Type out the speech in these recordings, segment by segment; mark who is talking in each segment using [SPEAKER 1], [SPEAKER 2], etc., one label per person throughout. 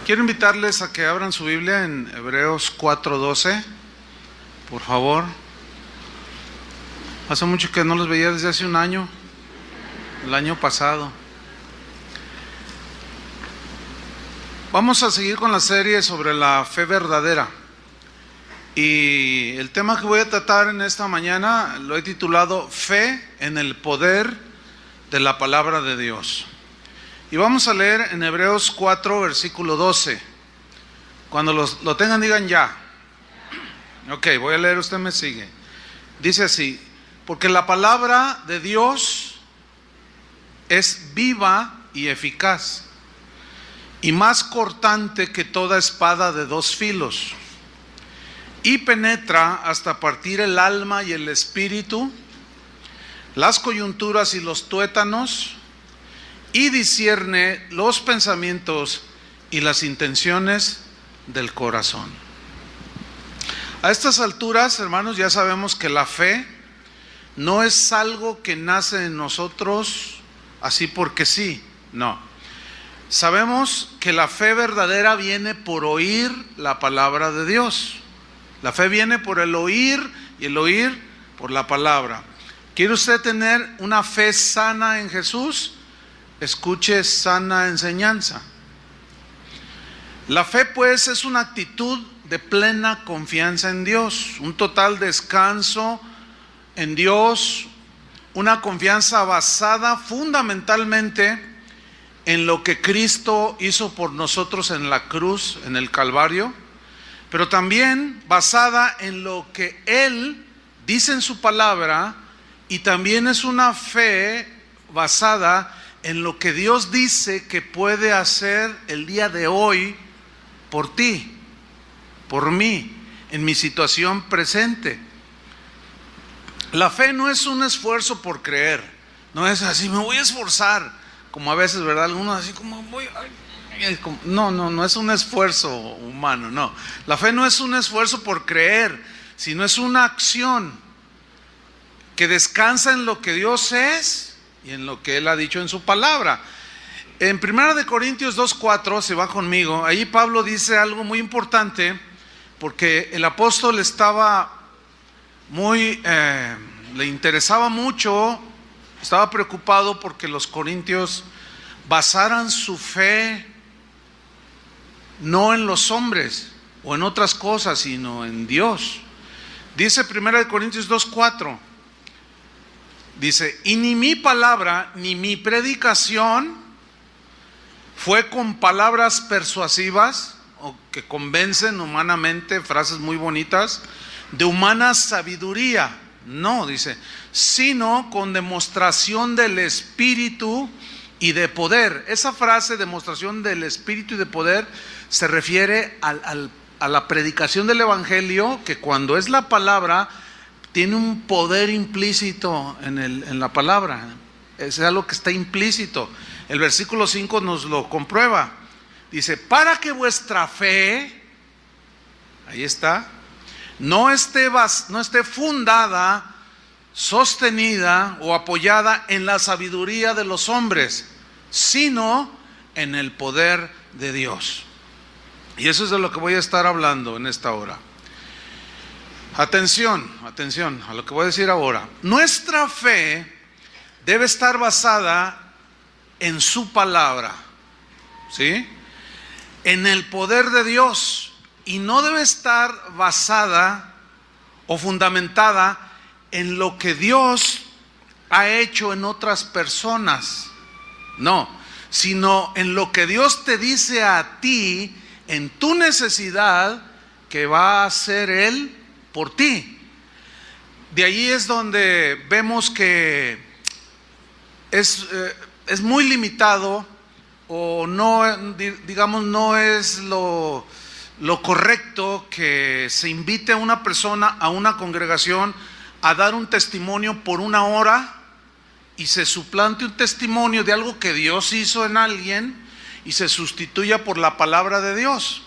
[SPEAKER 1] Quiero invitarles a que abran su Biblia en Hebreos 4:12, por favor. Hace mucho que no los veía, desde hace un año, el año pasado. Vamos a seguir con la serie sobre la fe verdadera. Y el tema que voy a tratar en esta mañana lo he titulado Fe en el poder de la palabra de Dios. Y vamos a leer en Hebreos 4, versículo 12. Cuando lo tengan, digan ya. Ok, voy a leer, usted me sigue. Dice así: porque la palabra de Dios es viva y eficaz, y más cortante que toda espada de dos filos, y penetra hasta partir el alma y el espíritu, las coyunturas y los tuétanos, y discierne los pensamientos y las intenciones del corazón. A estas alturas, hermanos, ya sabemos que la fe no es algo que nace en nosotros así porque sí, no. Sabemos que la fe verdadera viene por oír la palabra de Dios. La fe viene por el oír, y el oír por la palabra. ¿Quiere usted tener una fe sana en Jesús? Escuche sana enseñanza. La fe, pues, es una actitud de plena confianza en Dios, un total descanso en Dios, una confianza basada fundamentalmente en lo que Cristo hizo por nosotros en la cruz, en el Calvario, pero también basada en lo que Él dice en su palabra, y también es una fe basada en lo que Dios dice que puede hacer el día de hoy por ti, por mí, en mi situación presente. La fe no es un esfuerzo por creer, no es así, me voy a esforzar, como a veces, ¿verdad? Algunos así como no es un esfuerzo humano, no. La fe no es un esfuerzo por creer, sino es una acción que descansa en lo que Dios es y en lo que Él ha dicho en su palabra. En 1 Corintios 2:4, si va conmigo, ahí Pablo dice algo muy importante, porque el apóstol estaba le interesaba mucho, estaba preocupado porque los corintios basaran su fe no en los hombres o en otras cosas, sino en Dios. Dice 1 Corintios 2:4, dice: y ni mi palabra ni mi predicación fue con palabras persuasivas o que convencen humanamente, frases muy bonitas, de humana sabiduría. No, dice, sino con demostración del Espíritu y de poder. Esa frase, demostración del Espíritu y de poder, se refiere a la predicación del Evangelio, que cuando es la palabra tiene un poder implícito en la palabra. Es algo que está implícito. El versículo 5 nos lo comprueba. Dice: para que vuestra fe, ahí está, no esté fundada, sostenida o apoyada en la sabiduría de los hombres, sino en el poder de Dios. Y eso es de lo que voy a estar hablando en esta hora. Atención a lo que voy a decir ahora. Nuestra fe debe estar basada en su palabra, ¿sí? En el poder de Dios, y no debe estar basada o fundamentada en lo que Dios ha hecho en otras personas, no, sino en lo que Dios te dice a ti en tu necesidad que va a hacer Él por ti. De ahí es donde vemos que es muy limitado, o no, digamos, no es lo correcto que se invite a una persona a una congregación a dar un testimonio por una hora y se suplante un testimonio de algo que Dios hizo en alguien y se sustituya por la palabra de Dios.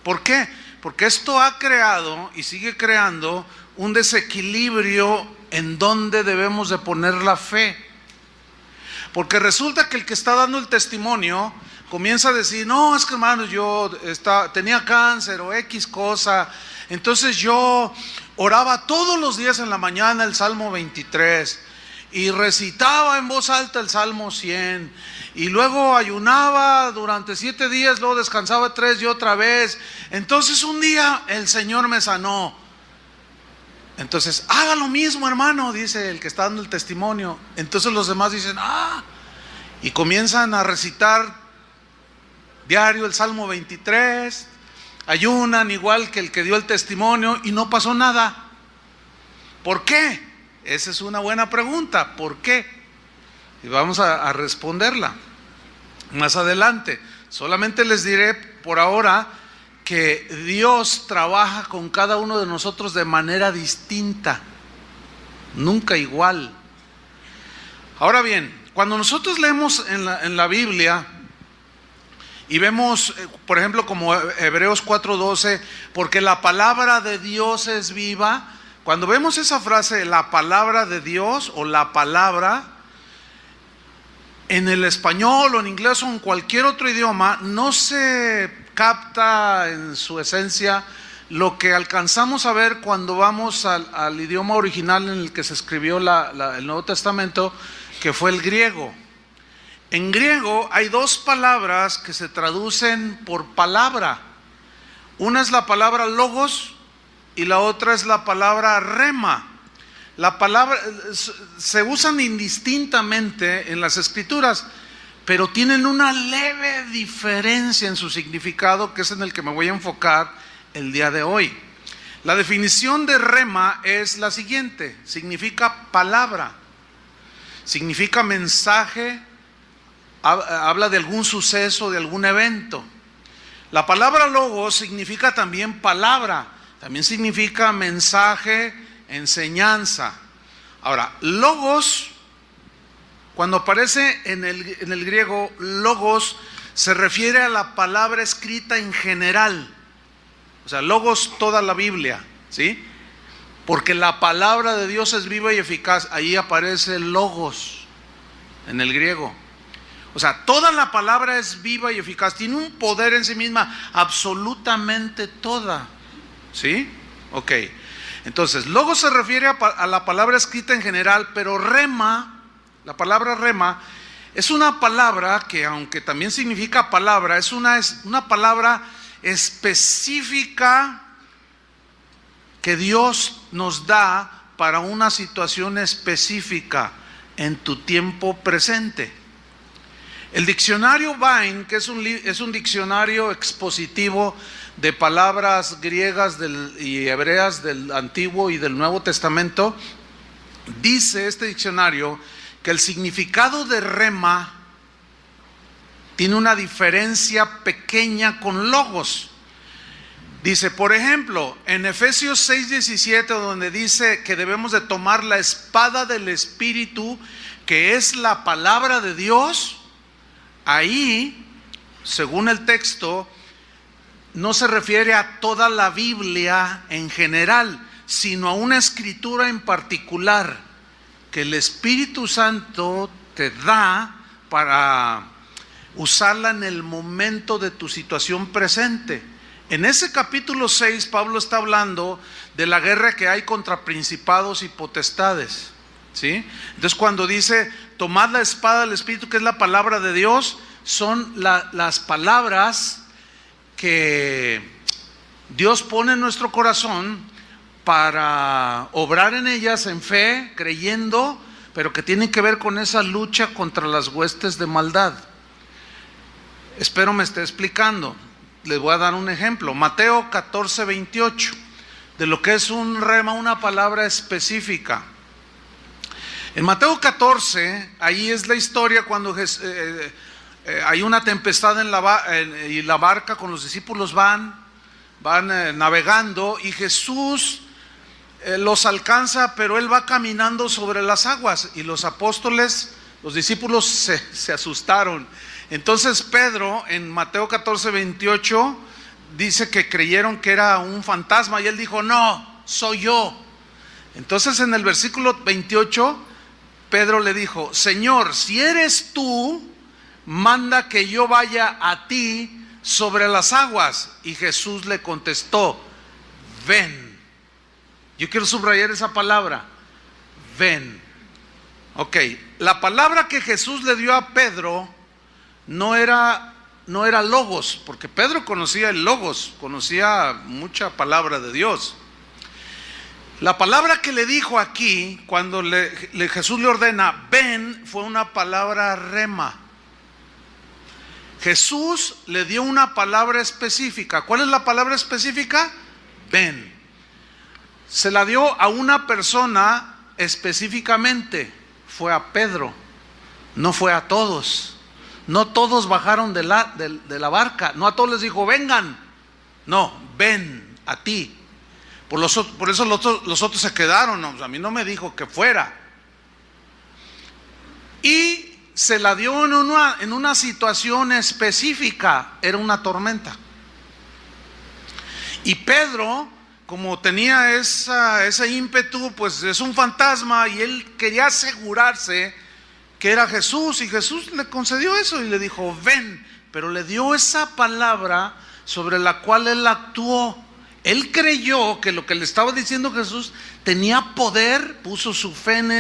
[SPEAKER 1] ¿Por qué? Porque esto ha creado y sigue creando un desequilibrio en donde debemos de poner la fe. Porque resulta que el que está dando el testimonio comienza a decir, no, es que hermano, yo tenía cáncer o X cosa, entonces yo oraba todos los días en la mañana el Salmo 23 y recitaba en voz alta el Salmo 100 y luego ayunaba durante 7 días, luego descansaba 3 y otra vez. Entonces un día el Señor me sanó. Entonces, haga lo mismo, hermano, dice el que está dando el testimonio. Entonces los demás dicen, y comienzan a recitar diario el Salmo 23, ayunan igual que el que dio el testimonio y no pasó nada. ¿Por qué? Esa es una buena pregunta. ¿Por qué? Y vamos a responderla más adelante. Solamente les diré por ahora que Dios trabaja con cada uno de nosotros de manera distinta, nunca igual. Ahora bien, cuando nosotros leemos en la Biblia y vemos, por ejemplo, como Hebreos 4:12, porque la palabra de Dios es viva, cuando vemos esa frase, la palabra de Dios o la palabra, en el español o en inglés o en cualquier otro idioma, no se capta en su esencia lo que alcanzamos a ver cuando vamos al idioma original en el que se escribió el Nuevo Testamento, que fue el griego. En griego hay 2 palabras que se traducen por palabra. Una es la palabra logos y la otra es la palabra rema. La palabra se usan indistintamente en las escrituras, pero tienen una leve diferencia en su significado, que es en el que me voy a enfocar el día de hoy. La definición de rema es la siguiente: significa palabra, significa mensaje, habla de algún suceso, de algún evento. La palabra logos significa también palabra, también significa mensaje, enseñanza. Ahora, logos, cuando aparece en el griego, logos se refiere a la palabra escrita en general. O sea, logos toda la Biblia, ¿sí? Porque la palabra de Dios es viva y eficaz. Ahí aparece logos en el griego. O sea, toda la palabra es viva y eficaz. Tiene un poder en sí misma, absolutamente toda. ¿Sí? Ok. Entonces, logos se refiere a la palabra escrita en general, pero rema, la palabra rema, es una palabra que, aunque también significa palabra, es una palabra específica que Dios nos da para una situación específica en tu tiempo presente. El diccionario Vine, que es un diccionario expositivo de palabras griegas y hebreas del Antiguo y del Nuevo Testamento, dice este diccionario que el significado de rema tiene una diferencia pequeña con logos. Dice, por ejemplo, en Efesios 6:17, donde dice que debemos de tomar la espada del Espíritu, que es la palabra de Dios, ahí, según el texto, no se refiere a toda la Biblia en general, sino a una escritura en particular que el Espíritu Santo te da para usarla en el momento de tu situación presente. En ese capítulo 6, Pablo está hablando de la guerra que hay contra principados y potestades, ¿sí? Entonces, cuando dice, tomad la espada del Espíritu, que es la palabra de Dios, son las palabras que Dios pone en nuestro corazón para obrar en ellas en fe, creyendo, pero que tienen que ver con esa lucha contra las huestes de maldad. Espero me esté explicando. Les voy a dar un ejemplo. Mateo 14:28, de lo que es un rema, una palabra específica. En Mateo 14, ahí es la historia cuando hay una tempestad y la barca con los discípulos van navegando, y Jesús los alcanza, pero Él va caminando sobre las aguas, y los apóstoles, los discípulos se asustaron. Entonces Pedro, en Mateo 14:28, dice que creyeron que era un fantasma, y él dijo, no, soy yo. Entonces en el versículo 28, Pedro le dijo, Señor, si eres tú, manda que yo vaya a ti sobre las aguas. Y Jesús le contestó, ven. Yo quiero subrayar esa palabra, ven. Ok, la palabra que Jesús le dio a Pedro no era logos, porque Pedro conocía el logos, conocía mucha palabra de Dios. La palabra que le dijo aquí, cuando Jesús le ordena, ven, fue una palabra rema. Jesús le dio una palabra específica. ¿Cuál es la palabra específica? Ven. Se la dio a una persona específicamente. Fue a Pedro, no fue a todos. No todos bajaron de la barca. No a todos les dijo, vengan. No, ven a ti. Por eso los otros se quedaron. No, a mí no me dijo que fuera. Y se la dio en una situación específica. Era una tormenta. Y Pedro, como tenía ese ímpetu, pues es un fantasma, y él quería asegurarse que era Jesús, y Jesús le concedió eso y le dijo, ven. Pero le dio esa palabra sobre la cual él actuó. Él creyó que lo que le estaba diciendo Jesús tenía poder, puso su fe en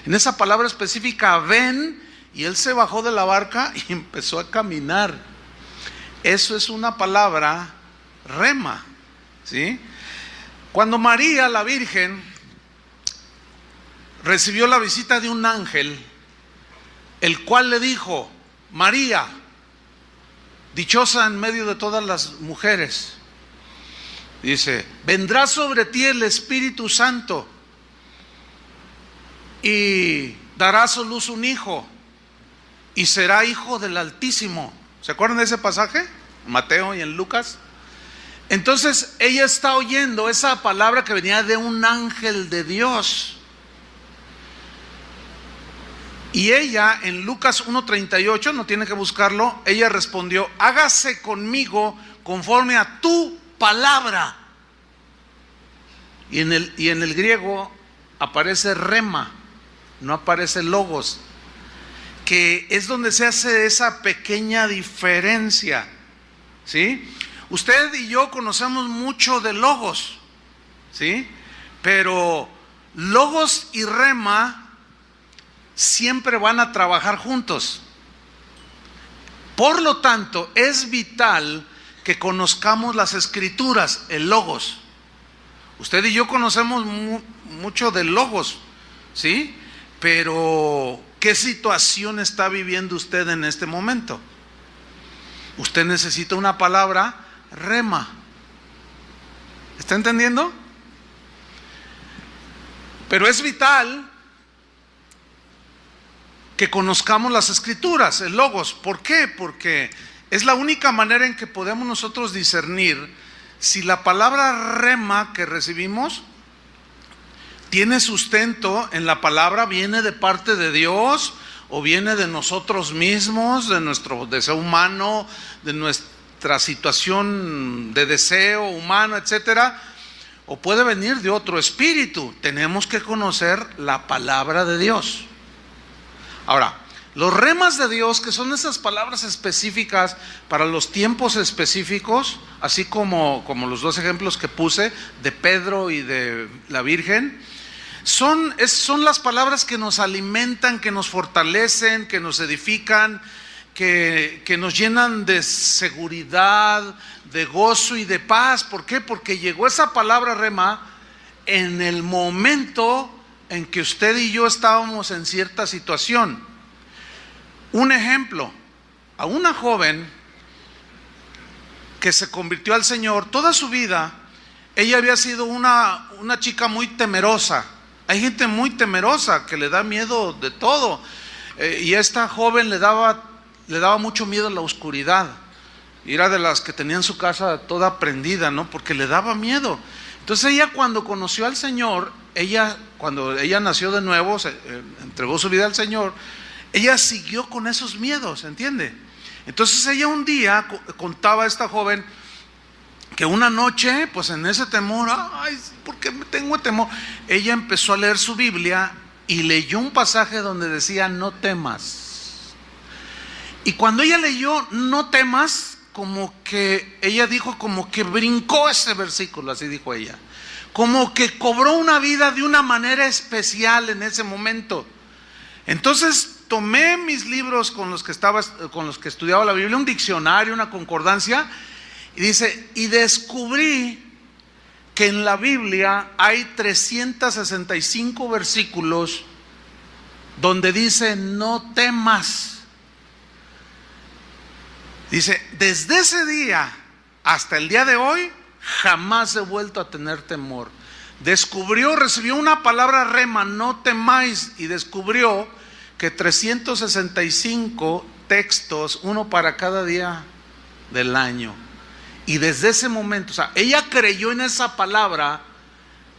[SPEAKER 1] esa palabra específica, ven, y él se bajó de la barca y empezó a caminar. Eso es una palabra rema, ¿sí? Cuando María, la Virgen, recibió la visita de un ángel, el cual le dijo, María, dichosa en medio de todas las mujeres, dice, vendrá sobre ti el Espíritu Santo y darás a luz un hijo y será hijo del Altísimo. ¿Se acuerdan de ese pasaje? En Mateo y en Lucas. Entonces ella está oyendo esa palabra que venía de un ángel de Dios. Y ella en Lucas 1:38, no tiene que buscarlo, ella respondió, hágase conmigo conforme a tu palabra. Y en el griego aparece rema, no aparece logos, que es donde se hace esa pequeña diferencia, ¿sí? Usted y yo conocemos mucho de logos, ¿sí? Pero logos y rema siempre van a trabajar juntos. Por lo tanto, es vital que conozcamos las escrituras, el logos. Usted y yo conocemos mucho de logos, ¿sí? Pero ¿qué situación está viviendo usted en este momento? Usted necesita una palabra rema. ¿Está entendiendo? Pero es vital que conozcamos las escrituras, el logos. ¿Por qué? Porque es la única manera en que podemos nosotros discernir si la palabra rema que recibimos tiene sustento en la palabra, viene de parte de Dios o viene de nosotros mismos, de nuestro deseo humano, de nuestra situación de deseo humano, etcétera, o puede venir de otro espíritu. Tenemos que conocer la palabra de Dios. Ahora, los remas de Dios, que son esas palabras específicas para los tiempos específicos, así como los dos ejemplos que puse de Pedro y de la Virgen, son las palabras que nos alimentan, que nos fortalecen, que nos edifican, que nos llenan de seguridad, de gozo y de paz. ¿Por qué? Porque llegó esa palabra rema en el momento en que usted y yo estábamos en cierta situación. Un ejemplo, a una joven que se convirtió al Señor, toda su vida, ella había sido una chica muy temerosa. Hay gente muy temerosa que le da miedo de todo. Y a esta joven le daba mucho miedo la oscuridad. Y era de las que tenían su casa toda prendida, ¿no? Porque le daba miedo. Entonces ella, cuando conoció al Señor, cuando ella nació de nuevo, entregó su vida al Señor, ella siguió con esos miedos, ¿entiende? Entonces ella un día contaba a esta joven que una noche, pues en ese temor, ay, ¿por qué me tengo temor? Ella empezó a leer su Biblia y leyó un pasaje donde decía, no temas. Y cuando ella leyó no temas, como que ella dijo, como que brincó ese versículo, así dijo ella, como que cobró una vida de una manera especial en ese momento. Entonces tomé mis libros con los que estudiaba la Biblia, un diccionario, una concordancia, y dice, y descubrí que en la Biblia hay 365 versículos donde dice no temas. Dice, desde ese día hasta el día de hoy jamás he vuelto a tener temor. Recibió una palabra rema, no temáis, y descubrió que 365 textos, uno para cada día del año. Y desde ese momento, o sea, ella creyó en esa palabra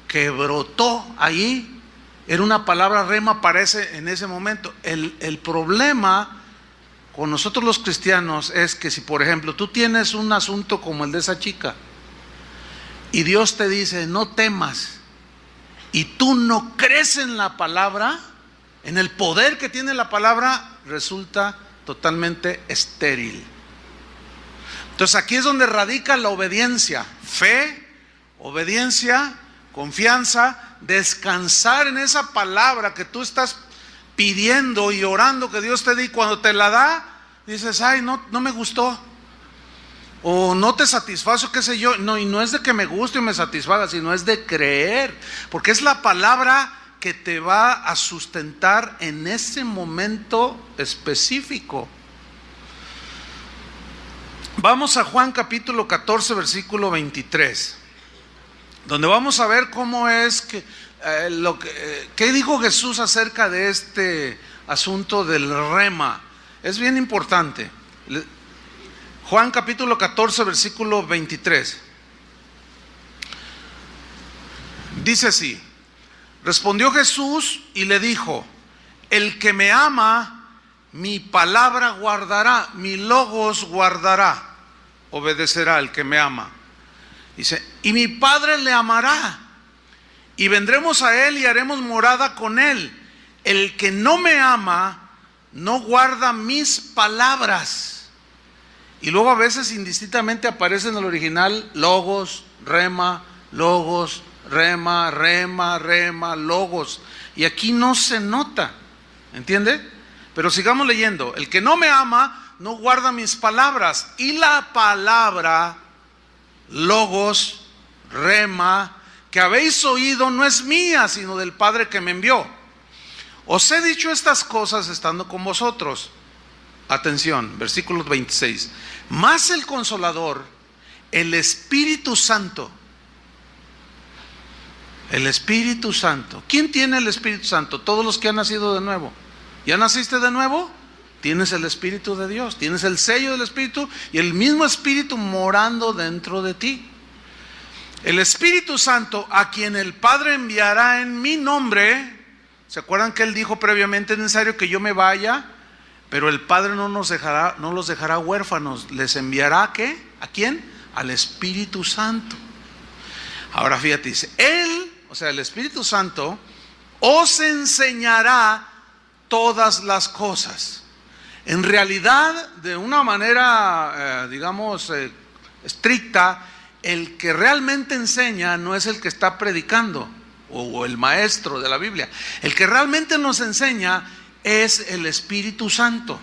[SPEAKER 1] que brotó ahí. Era una palabra rema en ese momento. El problema con nosotros los cristianos es que si, por ejemplo, tú tienes un asunto como el de esa chica y Dios te dice no temas, y tú no crees en la palabra, en el poder que tiene la palabra, resulta totalmente estéril. Entonces aquí es donde radica la obediencia, fe, obediencia, confianza, descansar en esa palabra que tú estás pidiendo y orando que Dios te dé, y cuando te la da, dices, ay, no me gustó, o no te satisfazo, qué sé yo. No, y no es de que me guste y me satisfaga, sino es de creer, porque es la palabra que te va a sustentar en ese momento específico. Vamos a Juan capítulo 14, versículo 23, donde vamos a ver cómo es que ¿qué dijo Jesús acerca de este asunto del rema? Es bien importante. Juan capítulo 14, versículo 23. Dice así: respondió Jesús y le dijo, el que me ama, mi palabra guardará, mi logos guardará, obedecerá el que me ama. Dice, y mi Padre le amará, y vendremos a él y haremos morada con él. El que no me ama no guarda mis palabras. Y luego a veces indistintamente aparece en el original logos, rema, logos, rema, rema, rema, logos. Y aquí no se nota, ¿entiende? Pero sigamos leyendo. El que no me ama no guarda mis palabras. Y la palabra logos, rema, que habéis oído no es mía, sino del Padre que me envió. Os he dicho estas cosas estando con vosotros. Atención, versículo 26. Mas el Consolador, el Espíritu Santo. El Espíritu Santo. ¿Quién tiene el Espíritu Santo? Todos los que han nacido de nuevo. ¿Ya naciste de nuevo? Tienes el Espíritu de Dios, tienes el sello del Espíritu y el mismo Espíritu morando dentro de ti. El Espíritu Santo, a quien el Padre enviará en mi nombre. ¿Se acuerdan que Él dijo previamente, es necesario que yo me vaya? Pero el Padre no los dejará huérfanos. ¿Les enviará qué? ¿A quién? Al Espíritu Santo. Ahora fíjate, dice, Él, o sea, el Espíritu Santo, os enseñará todas las cosas. En realidad, de una manera, estricta, el que realmente enseña no es el que está predicando o el maestro de la Biblia. El que realmente nos enseña es el Espíritu Santo.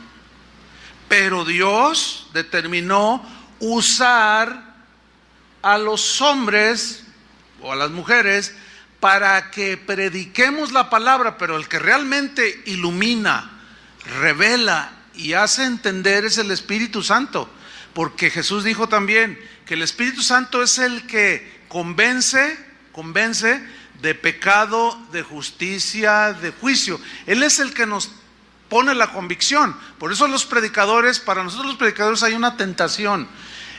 [SPEAKER 1] Pero Dios determinó usar a los hombres o a las mujeres para que prediquemos la palabra, pero el que realmente ilumina, revela y hace entender es el Espíritu Santo, porque Jesús dijo también que el Espíritu Santo es el que convence de pecado, de justicia, de juicio. Él es el que nos pone la convicción. Por eso para nosotros los predicadores hay una tentación.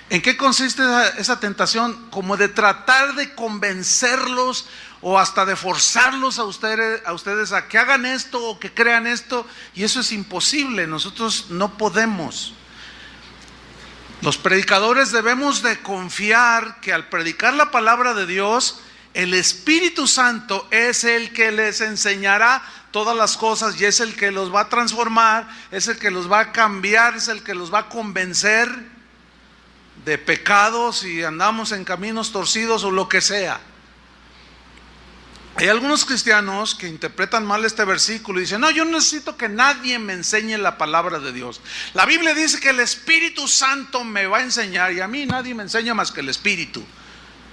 [SPEAKER 1] ¿En qué consiste esa tentación? Como de tratar de convencerlos o hasta de forzarlos a ustedes a que hagan esto o que crean esto, y eso es imposible. Nosotros no podemos. Los predicadores debemos de confiar que al predicar la palabra de Dios, el Espíritu Santo es el que les enseñará todas las cosas y es el que los va a transformar, es el que los va a cambiar, es el que los va a convencer de pecados si andamos en caminos torcidos o lo que sea. Hay algunos cristianos que interpretan mal este versículo y dicen: no, yo no necesito que nadie me enseñe la palabra de Dios. La Biblia dice que el Espíritu Santo me va a enseñar y a mí nadie me enseña más que el Espíritu.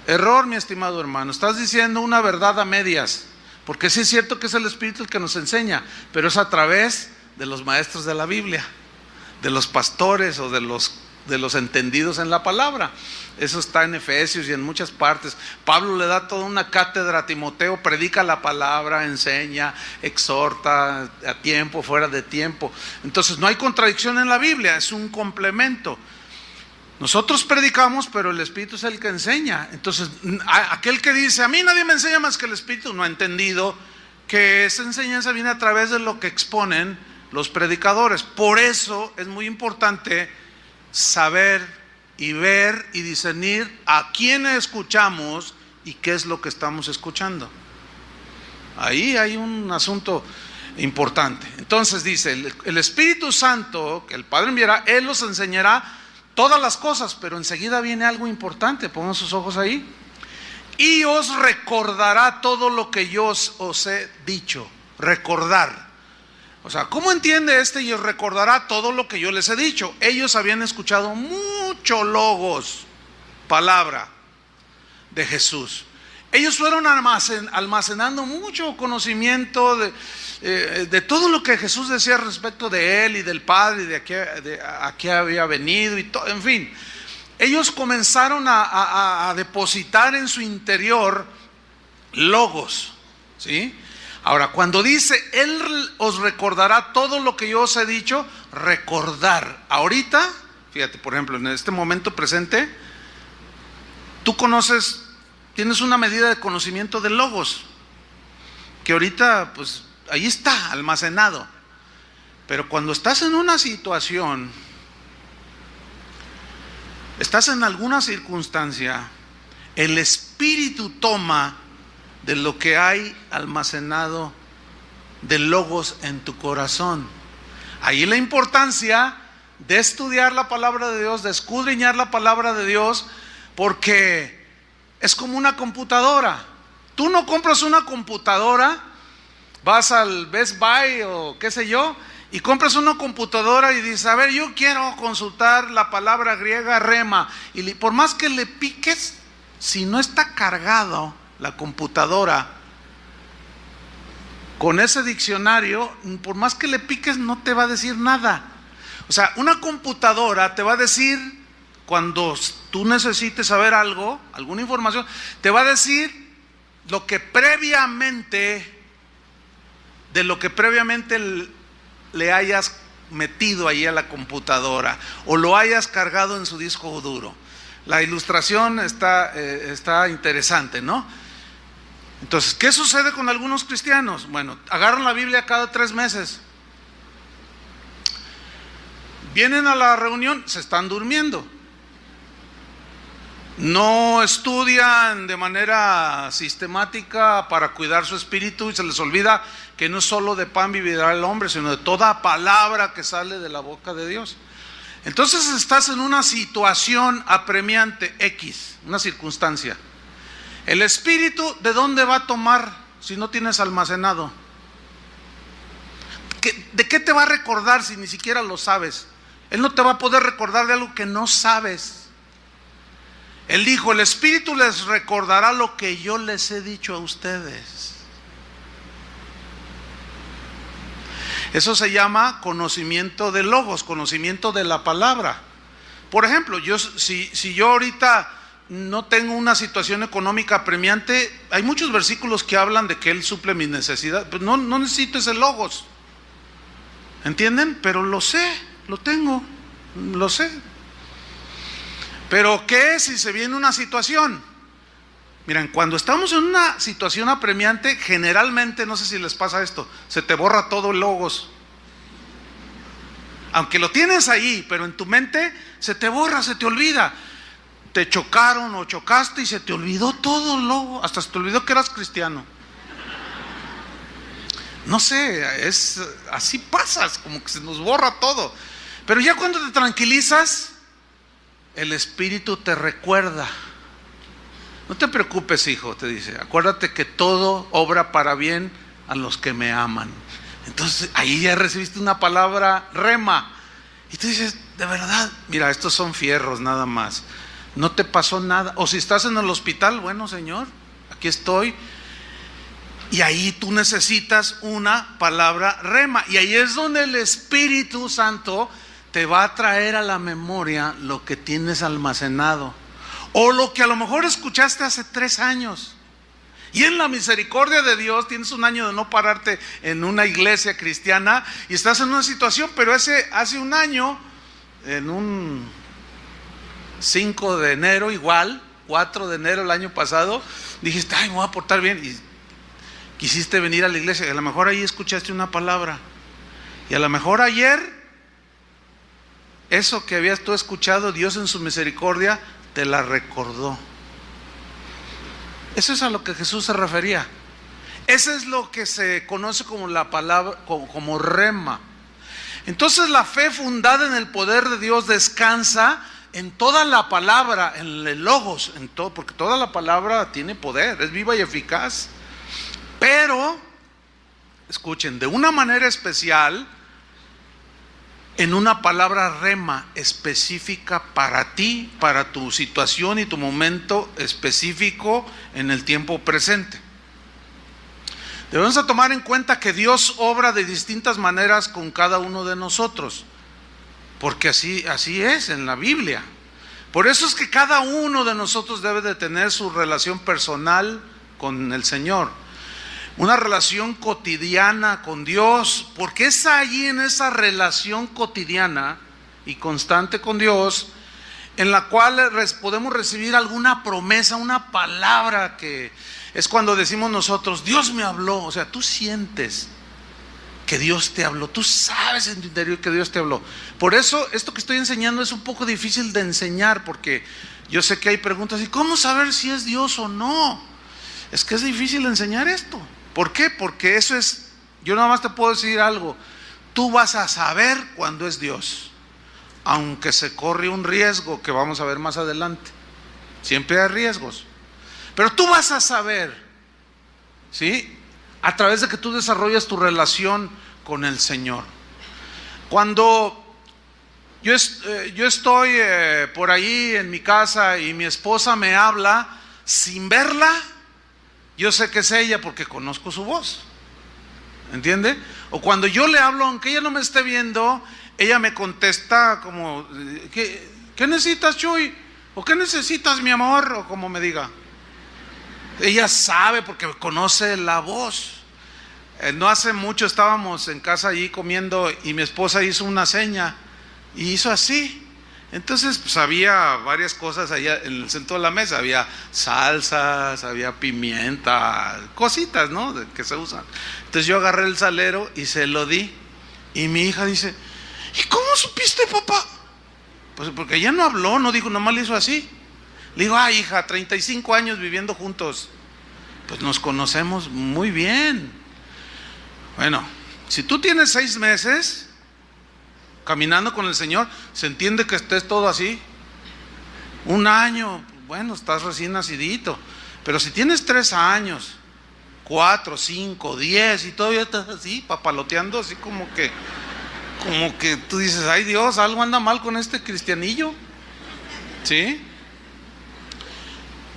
[SPEAKER 1] Error, mi estimado hermano, estás diciendo una verdad a medias, porque sí es cierto que es el Espíritu el que nos enseña, pero es a través de los maestros de la Biblia, de los pastores o de los entendidos en la palabra. Eso está en Efesios y en muchas partes. Pablo le da toda una cátedra a Timoteo, predica la palabra, enseña, exhorta a tiempo, fuera de tiempo. Entonces no hay contradicción en la Biblia, es un complemento. Nosotros predicamos, pero el Espíritu es el que enseña. Entonces aquel que dice: a mí nadie me enseña más que el Espíritu, no ha entendido que esa enseñanza viene a través de lo que exponen los predicadores. Por eso es muy importante saber y ver y discernir a quién escuchamos y qué es lo que estamos escuchando. Ahí hay un asunto importante. Entonces dice: el Espíritu Santo que el Padre enviará, Él os enseñará todas las cosas. Pero enseguida viene algo importante, pongan sus ojos ahí: y os recordará todo lo que yo os he dicho. Recordar. O sea, ¿cómo entiende este? Y os recordará todo lo que yo les he dicho. Ellos habían escuchado mucho logos, palabra de Jesús. Ellos fueron almacenando mucho conocimiento de todo lo que Jesús decía respecto de Él y del Padre y de a qué había venido y todo, en fin. Ellos comenzaron a depositar en su interior logos, ¿sí? Ahora, cuando dice: Él os recordará todo lo que yo os he dicho, recordar. Ahorita, fíjate, por ejemplo, en este momento presente, tú conoces, tienes una medida de conocimiento de logos, que ahorita, pues, ahí está, almacenado. Pero cuando estás en una situación, estás en alguna circunstancia, el Espíritu toma de lo que hay almacenado de logos en tu corazón. Ahí la importancia de estudiar la palabra de Dios, de escudriñar la palabra de Dios, porque es como una computadora. Tú no compras una computadora, vas al Best Buy o qué sé yo, y compras una computadora y dices: a ver, yo quiero consultar la palabra griega rema, y por más que le piques, si no está cargado la computadora con ese diccionario, por más que le piques, no te va a decir nada. O sea, una computadora te va a decir, cuando tú necesites saber algo, alguna información, te va a decir lo que previamente le hayas metido ahí a la computadora o lo hayas cargado en su disco duro. La ilustración está interesante, ¿no? Entonces, ¿qué sucede con algunos cristianos? Bueno, agarran la Biblia cada 3 meses. Vienen a la reunión, se están durmiendo. No estudian de manera sistemática para cuidar su espíritu y se les olvida que no solo de pan vivirá el hombre, sino de toda palabra que sale de la boca de Dios. Entonces estás en una situación apremiante X, una circunstancia. El Espíritu, ¿de dónde va a tomar si no tienes almacenado? ¿De qué te va a recordar si ni siquiera lo sabes? Él no te va a poder recordar de algo que no sabes. Él dijo: el Espíritu les recordará lo que yo les he dicho a ustedes. Eso se llama conocimiento de logos, conocimiento de la palabra. Por ejemplo, si yo ahorita no tengo una situación económica apremiante, hay muchos versículos que hablan de que Él suple mis necesidades. Pues no necesito ese logos, ¿entienden? Pero lo sé, lo tengo, lo sé. Pero ¿qué si se viene una situación? Miren, cuando estamos en una situación apremiante, generalmente, no sé si les pasa esto, se te borra todo el logos. Aunque lo tienes ahí, pero en tu mente se te borra, se te olvida. Te chocaron o chocaste y se te olvidó todo el logo, hasta se te olvidó que eras cristiano. No sé, es así pasas, como que se nos borra todo. Pero ya cuando te tranquilizas, el Espíritu te recuerda. No te preocupes, hijo, te dice, acuérdate que todo obra para bien a los que me aman. Entonces ahí ya recibiste una palabra rema. Y tú dices, de verdad, mira, estos son fierros nada más. No te pasó nada. O si estás en el hospital, bueno, Señor, aquí estoy. Y ahí tú necesitas una palabra rema. Y ahí es donde el Espíritu Santo te va a traer a la memoria lo que tienes almacenado. O lo que a lo mejor escuchaste hace 3 años. Y en la misericordia de Dios tienes un año de no pararte en una iglesia cristiana y estás en una situación, pero hace un año, en un 5 de enero igual, 4 de enero el año pasado, dijiste, ay, me voy a portar bien, y quisiste venir a la iglesia, y a lo mejor ahí escuchaste una palabra, y a lo mejor ayer, eso que habías tú escuchado, Dios en su misericordia te la recordó. Eso es a lo que Jesús se refería. Eso es lo que se conoce como la palabra, como rema. Entonces la fe fundada en el poder de Dios descansa en toda la palabra, en el logos, en todo, porque toda la palabra tiene poder, es viva y eficaz. Pero, escuchen, de una manera especial, en una palabra rema específica para ti, para tu situación y tu momento específico en el tiempo presente. Debemos tomar en cuenta que Dios obra de distintas maneras con cada uno de nosotros, porque así es en la Biblia. Por eso es que cada uno de nosotros debe de tener su relación personal con el Señor. Una relación cotidiana con Dios, porque es allí en esa relación cotidiana y constante con Dios en la cual podemos recibir alguna promesa, una palabra, que es cuando decimos nosotros, Dios me habló. O sea, tú sientes que Dios te habló, tú sabes en tu interior que Dios te habló. Por eso esto que estoy enseñando es un poco difícil de enseñar, porque yo sé que hay preguntas, ¿y cómo saber si es Dios o no? Es que es difícil enseñar esto. ¿Por qué? Porque eso es, yo nada más te puedo decir algo, tú vas a saber cuándo es Dios, aunque se corre un riesgo que vamos a ver más adelante. Siempre hay riesgos, pero tú vas a saber, ¿sí? A través de que tú desarrollas tu relación con el Señor. Cuando yo estoy por ahí en mi casa y mi esposa me habla sin verla, yo sé que es ella porque conozco su voz, ¿entiende? O cuando yo le hablo, aunque ella no me esté viendo, ella me contesta como, ¿qué necesitas, Chuy? ¿O qué necesitas, mi amor? O como me diga. Ella sabe porque conoce la voz. No hace mucho estábamos en casa allí comiendo y mi esposa hizo una seña y hizo así. Entonces pues había varias cosas allá en el centro de la mesa, había salsas, había pimienta, cositas, ¿no? Que se usan. Entonces yo agarré el salero y se lo di, y mi hija dice, ¿y cómo supiste, papá? Pues porque ella no habló, no dijo, nomás le hizo así. Le digo, ay, hija, 35 años viviendo juntos, pues nos conocemos muy bien. Bueno, si tú tienes 6 meses caminando con el Señor, se entiende que estés todo así. 1 año, bueno, estás recién nacidito. Pero si tienes 3 años, 4, 5, 10 y todavía estás así, papaloteando, así como que tú dices, ay Dios, algo anda mal con este cristianillo, ¿sí?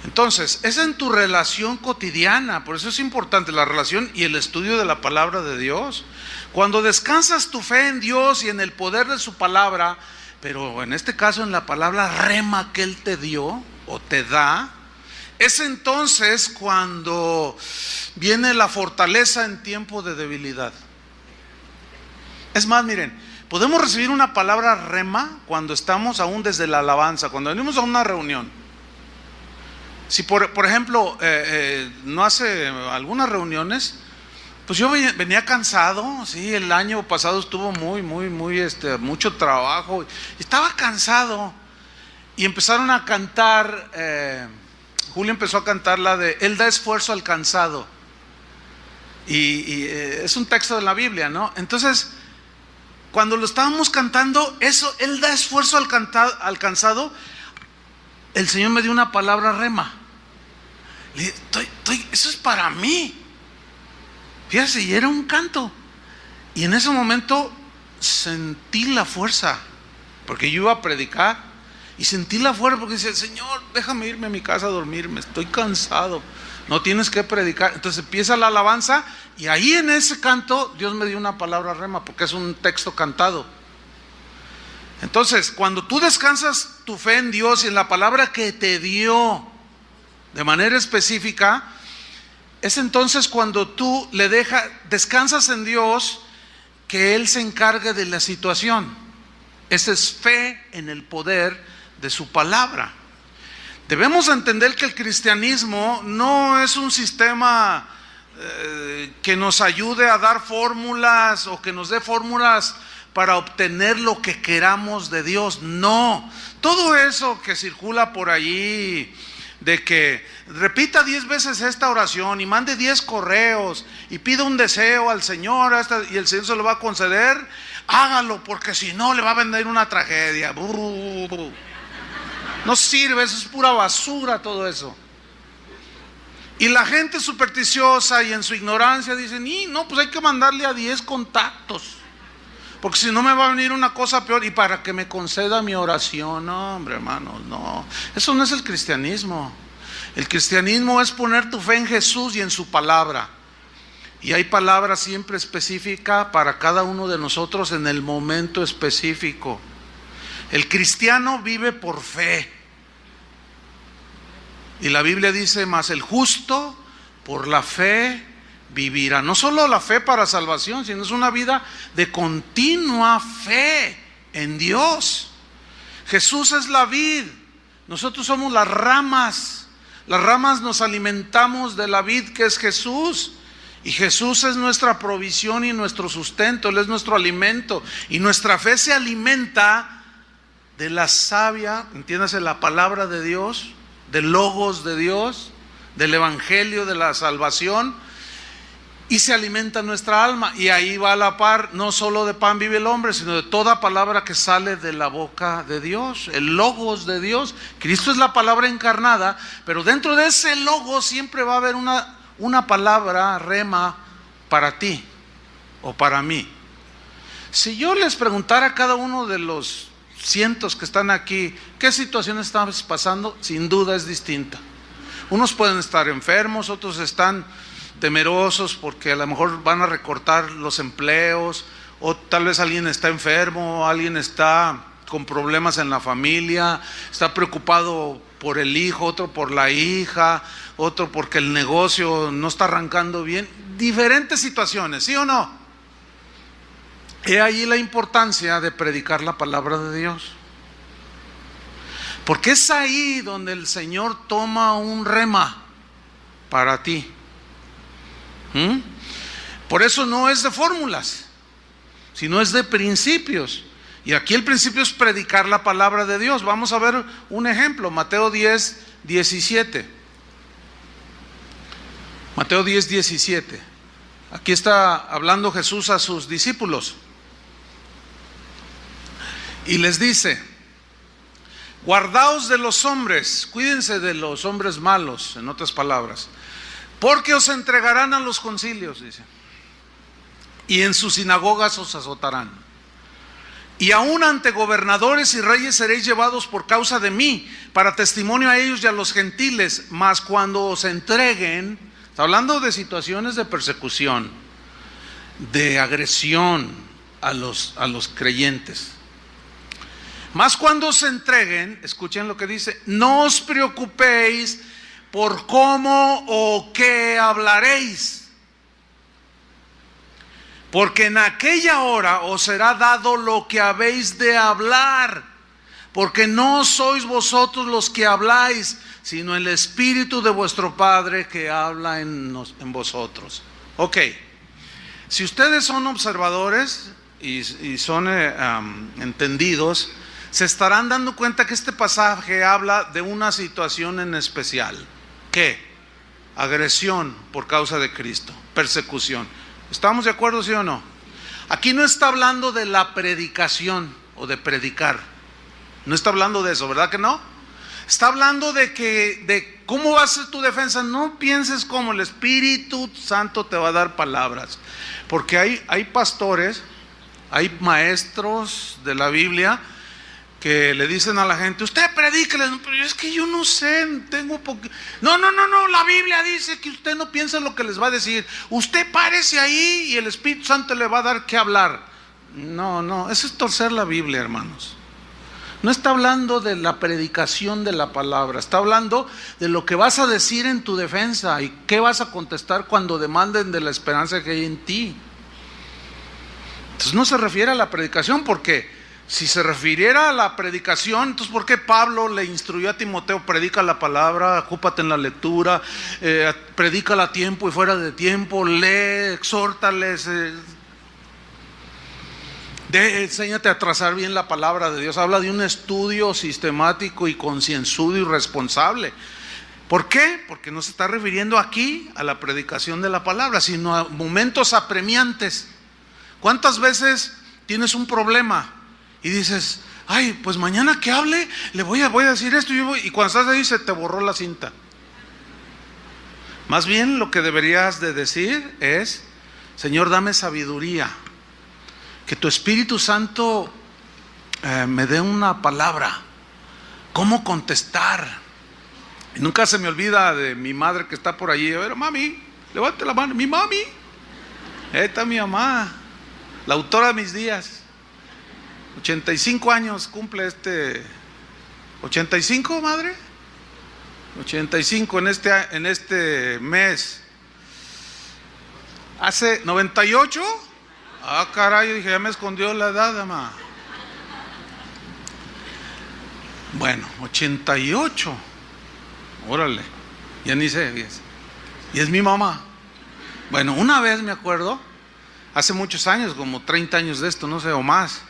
[SPEAKER 1] Entonces, es en tu relación cotidiana. Por eso es importante la relación y el estudio de la palabra de Dios. Cuando descansas tu fe en Dios y en el poder de su palabra, pero en este caso en la palabra rema que Él te dio o te da, es entonces cuando viene la fortaleza en tiempo de debilidad. Es más, miren, podemos recibir una palabra rema cuando estamos aún desde la alabanza, cuando venimos a una reunión. Si por ejemplo, no hace algunas reuniones, pues yo venía cansado, sí, el año pasado estuvo mucho trabajo, estaba cansado, y empezaron a cantar, Julio empezó a cantar la de, Él da esfuerzo al cansado. Es un texto de la Biblia, ¿no? Entonces, cuando lo estábamos cantando, eso, él da esfuerzo alcanzado. El Señor me dio una palabra rema. Le dije, eso es para mí. Fíjate, y era un canto. Y en ese momento sentí la fuerza, porque yo iba a predicar, y sentí la fuerza porque decía, Señor, déjame irme a mi casa a dormirme, estoy cansado, no tienes que predicar. Entonces empieza la alabanza, y ahí en ese canto Dios me dio una palabra rema, porque es un texto cantado. Entonces, cuando tú descansas tu fe en Dios y en la palabra que te dio de manera específica, es entonces cuando tú descansas en Dios, que Él se encargue de la situación. Esa es fe en el poder de su palabra. Debemos entender que el cristianismo no es un sistema que nos ayude a dar fórmulas o que nos dé fórmulas para obtener lo que queramos de Dios. No, todo eso que circula por allí, de que repita 10 veces esta oración y mande 10 correos y pida un deseo al Señor y el Señor se lo va a conceder, hágalo, porque si no le va a venir una tragedia. No sirve, eso es pura basura todo eso. Y la gente supersticiosa y en su ignorancia dicen, no, pues hay que mandarle a 10 contactos, porque si no me va a venir una cosa peor, y para que me conceda mi oración. No, hombre, hermanos, no. Eso no es el cristianismo. El cristianismo es poner tu fe en Jesús y en su palabra. Y hay palabra siempre específica para cada uno de nosotros en el momento específico. El cristiano vive por fe. Y la Biblia dice, mas el justo por la fe vivirá. No solo la fe para salvación, sino es una vida de continua fe en Dios. Jesús es la vid, nosotros somos las ramas. Las ramas nos alimentamos de la vid que es Jesús. Y Jesús es nuestra provisión y nuestro sustento, Él es nuestro alimento. Y nuestra fe se alimenta de la savia, entiéndase, la palabra de Dios, del logos de Dios, del evangelio de la salvación. Y se alimenta nuestra alma, y ahí va a la par, no solo de pan vive el hombre, sino de toda palabra que sale de la boca de Dios, el logos de Dios. Cristo es la palabra encarnada, pero dentro de ese logos siempre va a haber una palabra rema para ti o para mí. Si yo les preguntara a cada uno de los cientos que están aquí, ¿qué situación estamos pasando? Sin duda es distinta. Unos pueden estar enfermos, otros están temerosos porque a lo mejor van a recortar los empleos, o tal vez alguien está enfermo, alguien está con problemas en la familia, está preocupado por el hijo, otro por la hija, otro porque el negocio no está arrancando bien. Diferentes situaciones, ¿sí o no? He ahí la importancia de predicar la palabra de Dios, porque es ahí donde el Señor toma un rema para ti. Por eso no es de fórmulas, sino es de principios. Y aquí el principio es predicar la palabra de Dios. Vamos a ver un ejemplo, Mateo 10, 17. Mateo 10, 17. Aquí está hablando Jesús a sus discípulos. Y les dice, guardaos de los hombres, cuídense de los hombres malos, en otras palabras, porque os entregarán a los concilios, dice, y en sus sinagogas os azotarán. Y aún ante gobernadores y reyes seréis llevados por causa de mí, para testimonio a ellos y a los gentiles. Mas cuando os entreguen, está hablando de situaciones de persecución, de agresión a los creyentes. Mas cuando os entreguen, escuchen lo que dice, no os preocupéis por cómo o qué hablaréis, porque en aquella hora os será dado lo que habéis de hablar, porque no sois vosotros los que habláis, sino el Espíritu de vuestro Padre que habla en vosotros. Ok, si ustedes son observadores y son entendidos, se estarán dando cuenta que este pasaje habla de una situación en especial. ¿Qué? agresión por causa de Cristo, persecución. ¿Estamos de acuerdo, sí o no? Aquí no está hablando de la predicación o de predicar. No está hablando de eso, ¿verdad que no? Está hablando de cómo va a ser tu defensa. No pienses como el Espíritu Santo te va a dar palabras. Porque hay pastores, hay maestros de la Biblia que le dicen a la gente: usted predíqueles. Pero es que yo no sé, tengo No, la Biblia dice que usted no piensa lo que les va a decir. Usted párese ahí y el Espíritu Santo le va a dar que hablar. No, eso es torcer la Biblia, hermanos. No está hablando de la predicación de la palabra, está hablando de lo que vas a decir en tu defensa y qué vas a contestar cuando demanden de la esperanza que hay en ti. Entonces no se refiere a la predicación, porque si se refiriera a la predicación, entonces ¿por qué Pablo le instruyó a Timoteo: predica la palabra, ocúpate en la lectura, predícala a tiempo y fuera de tiempo, lee, exhórtales, enséñate a trazar bien la palabra de Dios? Habla de un estudio sistemático y concienzudo y responsable. ¿Por qué? Porque no se está refiriendo aquí a la predicación de la palabra, sino a momentos apremiantes. ¿Cuántas veces tienes un problema y dices: ay, pues mañana que hable le voy a decir esto, y cuando estás ahí se te borró la cinta? Más bien lo que deberías de decir es: Señor, dame sabiduría, que tu Espíritu Santo me dé una palabra, cómo contestar. Y nunca se me olvida de mi madre que está por allí. A ver, mami, levante la mano. Mi mami, ahí está mi mamá, la autora de mis días. 85 años cumple 85, madre. 85 en este mes. Hace 98. Ah, caray, dije, ya me escondió la edad, mamá. Bueno, 88. Órale, ya ni sé. Y es mi mamá. Bueno, una vez me acuerdo, hace muchos años, como 30 años de esto, no sé, o más.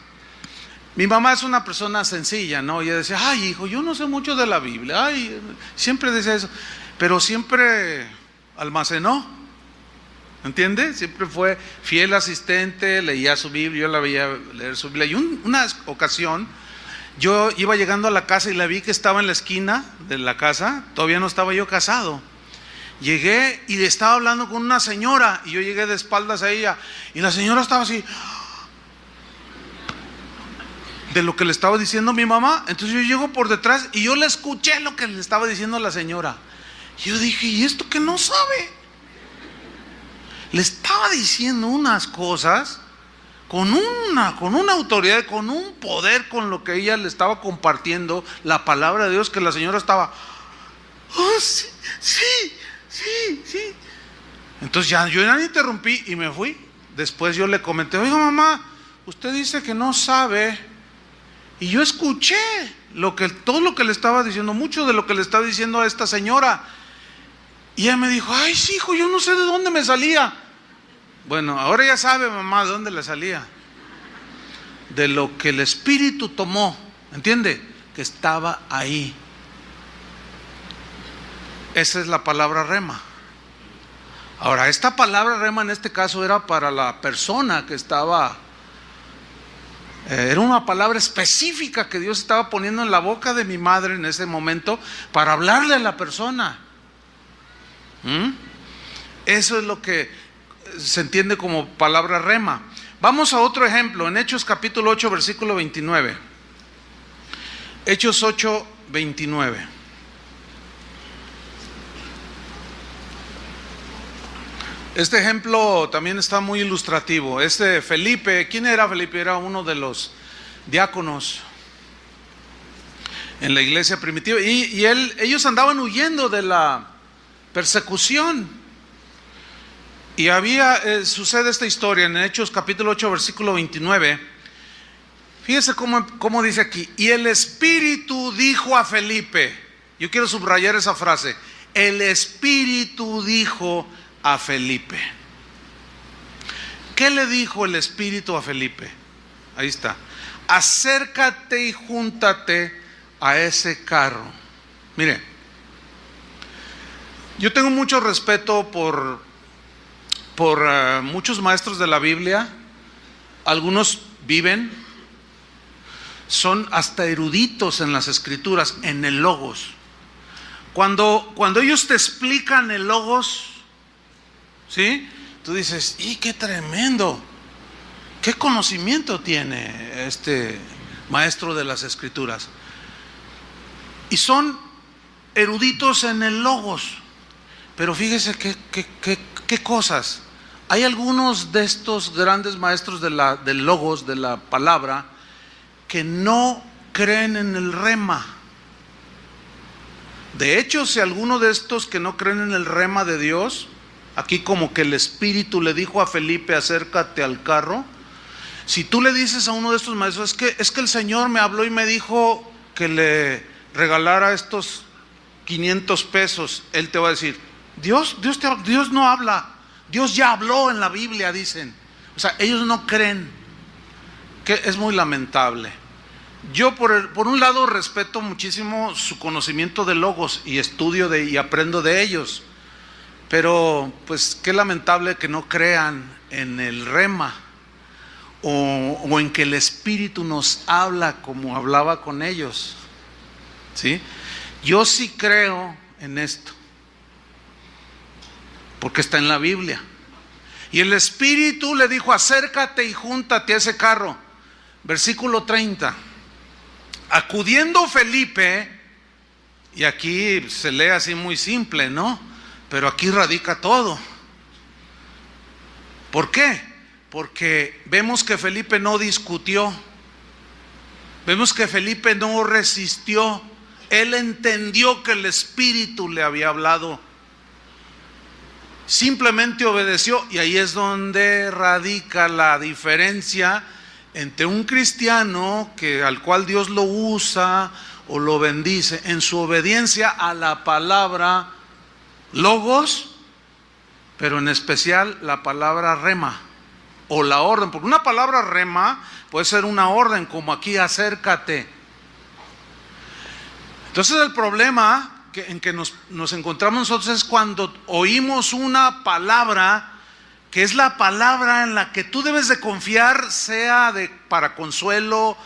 [SPEAKER 1] Mi mamá es una persona sencilla, ¿no? Y ella decía: ay, hijo, yo no sé mucho de la Biblia. Ay, siempre decía eso, pero siempre almacenó, ¿entiendes? Siempre fue fiel asistente, leía su Biblia, yo la veía leer su Biblia. Y una ocasión, yo iba llegando a la casa y la vi que estaba en la esquina de la casa. Todavía no estaba yo casado. Llegué y estaba hablando con una señora, y yo llegué de espaldas a ella, y la señora estaba así, de lo que le estaba diciendo mi mamá. Entonces yo llego por detrás y yo le escuché lo que le estaba diciendo la señora. Y yo dije: ¿y esto que no sabe? Le estaba diciendo unas cosas con una autoridad, con un poder, con lo que ella le estaba compartiendo la palabra de Dios, que la señora estaba: oh, sí. Entonces yo ya le interrumpí y me fui. Después yo le comenté: oiga, mamá, usted dice que no sabe. Y yo escuché todo lo que le estaba diciendo, mucho de lo que le estaba diciendo a esta señora. Y ella me dijo: ay, sí, hijo, yo no sé de dónde me salía. Bueno, ahora ya sabe, mamá, de dónde le salía. De lo que el Espíritu tomó, ¿entiende? Que estaba ahí. Esa es la palabra rema. Ahora, esta palabra rema en este caso era para la persona que estaba... Era una palabra específica que Dios estaba poniendo en la boca de mi madre en ese momento para hablarle a la persona. Eso es lo que se entiende como palabra rema. Vamos a otro ejemplo, en Hechos capítulo 8, versículo 29. Hechos 8, 29. Este ejemplo también está muy ilustrativo. Felipe, ¿quién era Felipe? Era uno de los diáconos en la iglesia primitiva. Y ellos andaban huyendo de la persecución. Y sucede esta historia en Hechos capítulo 8, versículo 29. Fíjese cómo dice aquí: y el Espíritu dijo a Felipe. Yo quiero subrayar esa frase: el Espíritu dijo a Felipe. ¿Qué le dijo el Espíritu a Felipe? Ahí está: acércate y júntate a ese carro. Mire, Yo tengo mucho respeto por muchos maestros de la Biblia. Algunos viven, son hasta eruditos en las escrituras, en el logos. Cuando ellos te explican el logos, ¿sí? Tú dices, ¡y qué tremendo! ¿Qué conocimiento tiene este maestro de las escrituras? Y son eruditos en el logos. Pero fíjese qué cosas. Hay algunos de estos grandes maestros del logos, de la palabra, que no creen en el rema. De hecho, si alguno de estos que no creen en el rema de Dios, aquí como que el Espíritu le dijo a Felipe, acércate al carro. Si tú le dices a uno de estos maestros, es que el Señor me habló y me dijo que le regalara estos 500 pesos, él te va a decir, Dios no habla, Dios ya habló en la Biblia, dicen. O sea, ellos no creen, que es muy lamentable. Yo por un lado respeto muchísimo su conocimiento de logos y estudio y aprendo de ellos, pero pues qué lamentable que no crean en el rema o en que el Espíritu nos habla como hablaba con ellos, ¿sí? Yo sí creo en esto, porque está en la Biblia. Y el Espíritu le dijo, acércate y júntate a ese carro. Versículo 30. Acudiendo Felipe, y aquí se lee así muy simple, ¿no? Pero aquí radica todo. ¿Por qué? Porque vemos que Felipe no discutió. Vemos que Felipe no resistió. Él entendió que el Espíritu le había hablado. Simplemente obedeció, y ahí es donde radica la diferencia entre un cristiano al cual Dios lo usa o lo bendice en su obediencia a la palabra logos, pero en especial la palabra rema o la orden, porque una palabra rema puede ser una orden, como aquí acércate. Entonces el problema en que nos encontramos nosotros es cuando oímos una palabra que es la palabra en la que tú debes de confiar, sea para consuelo,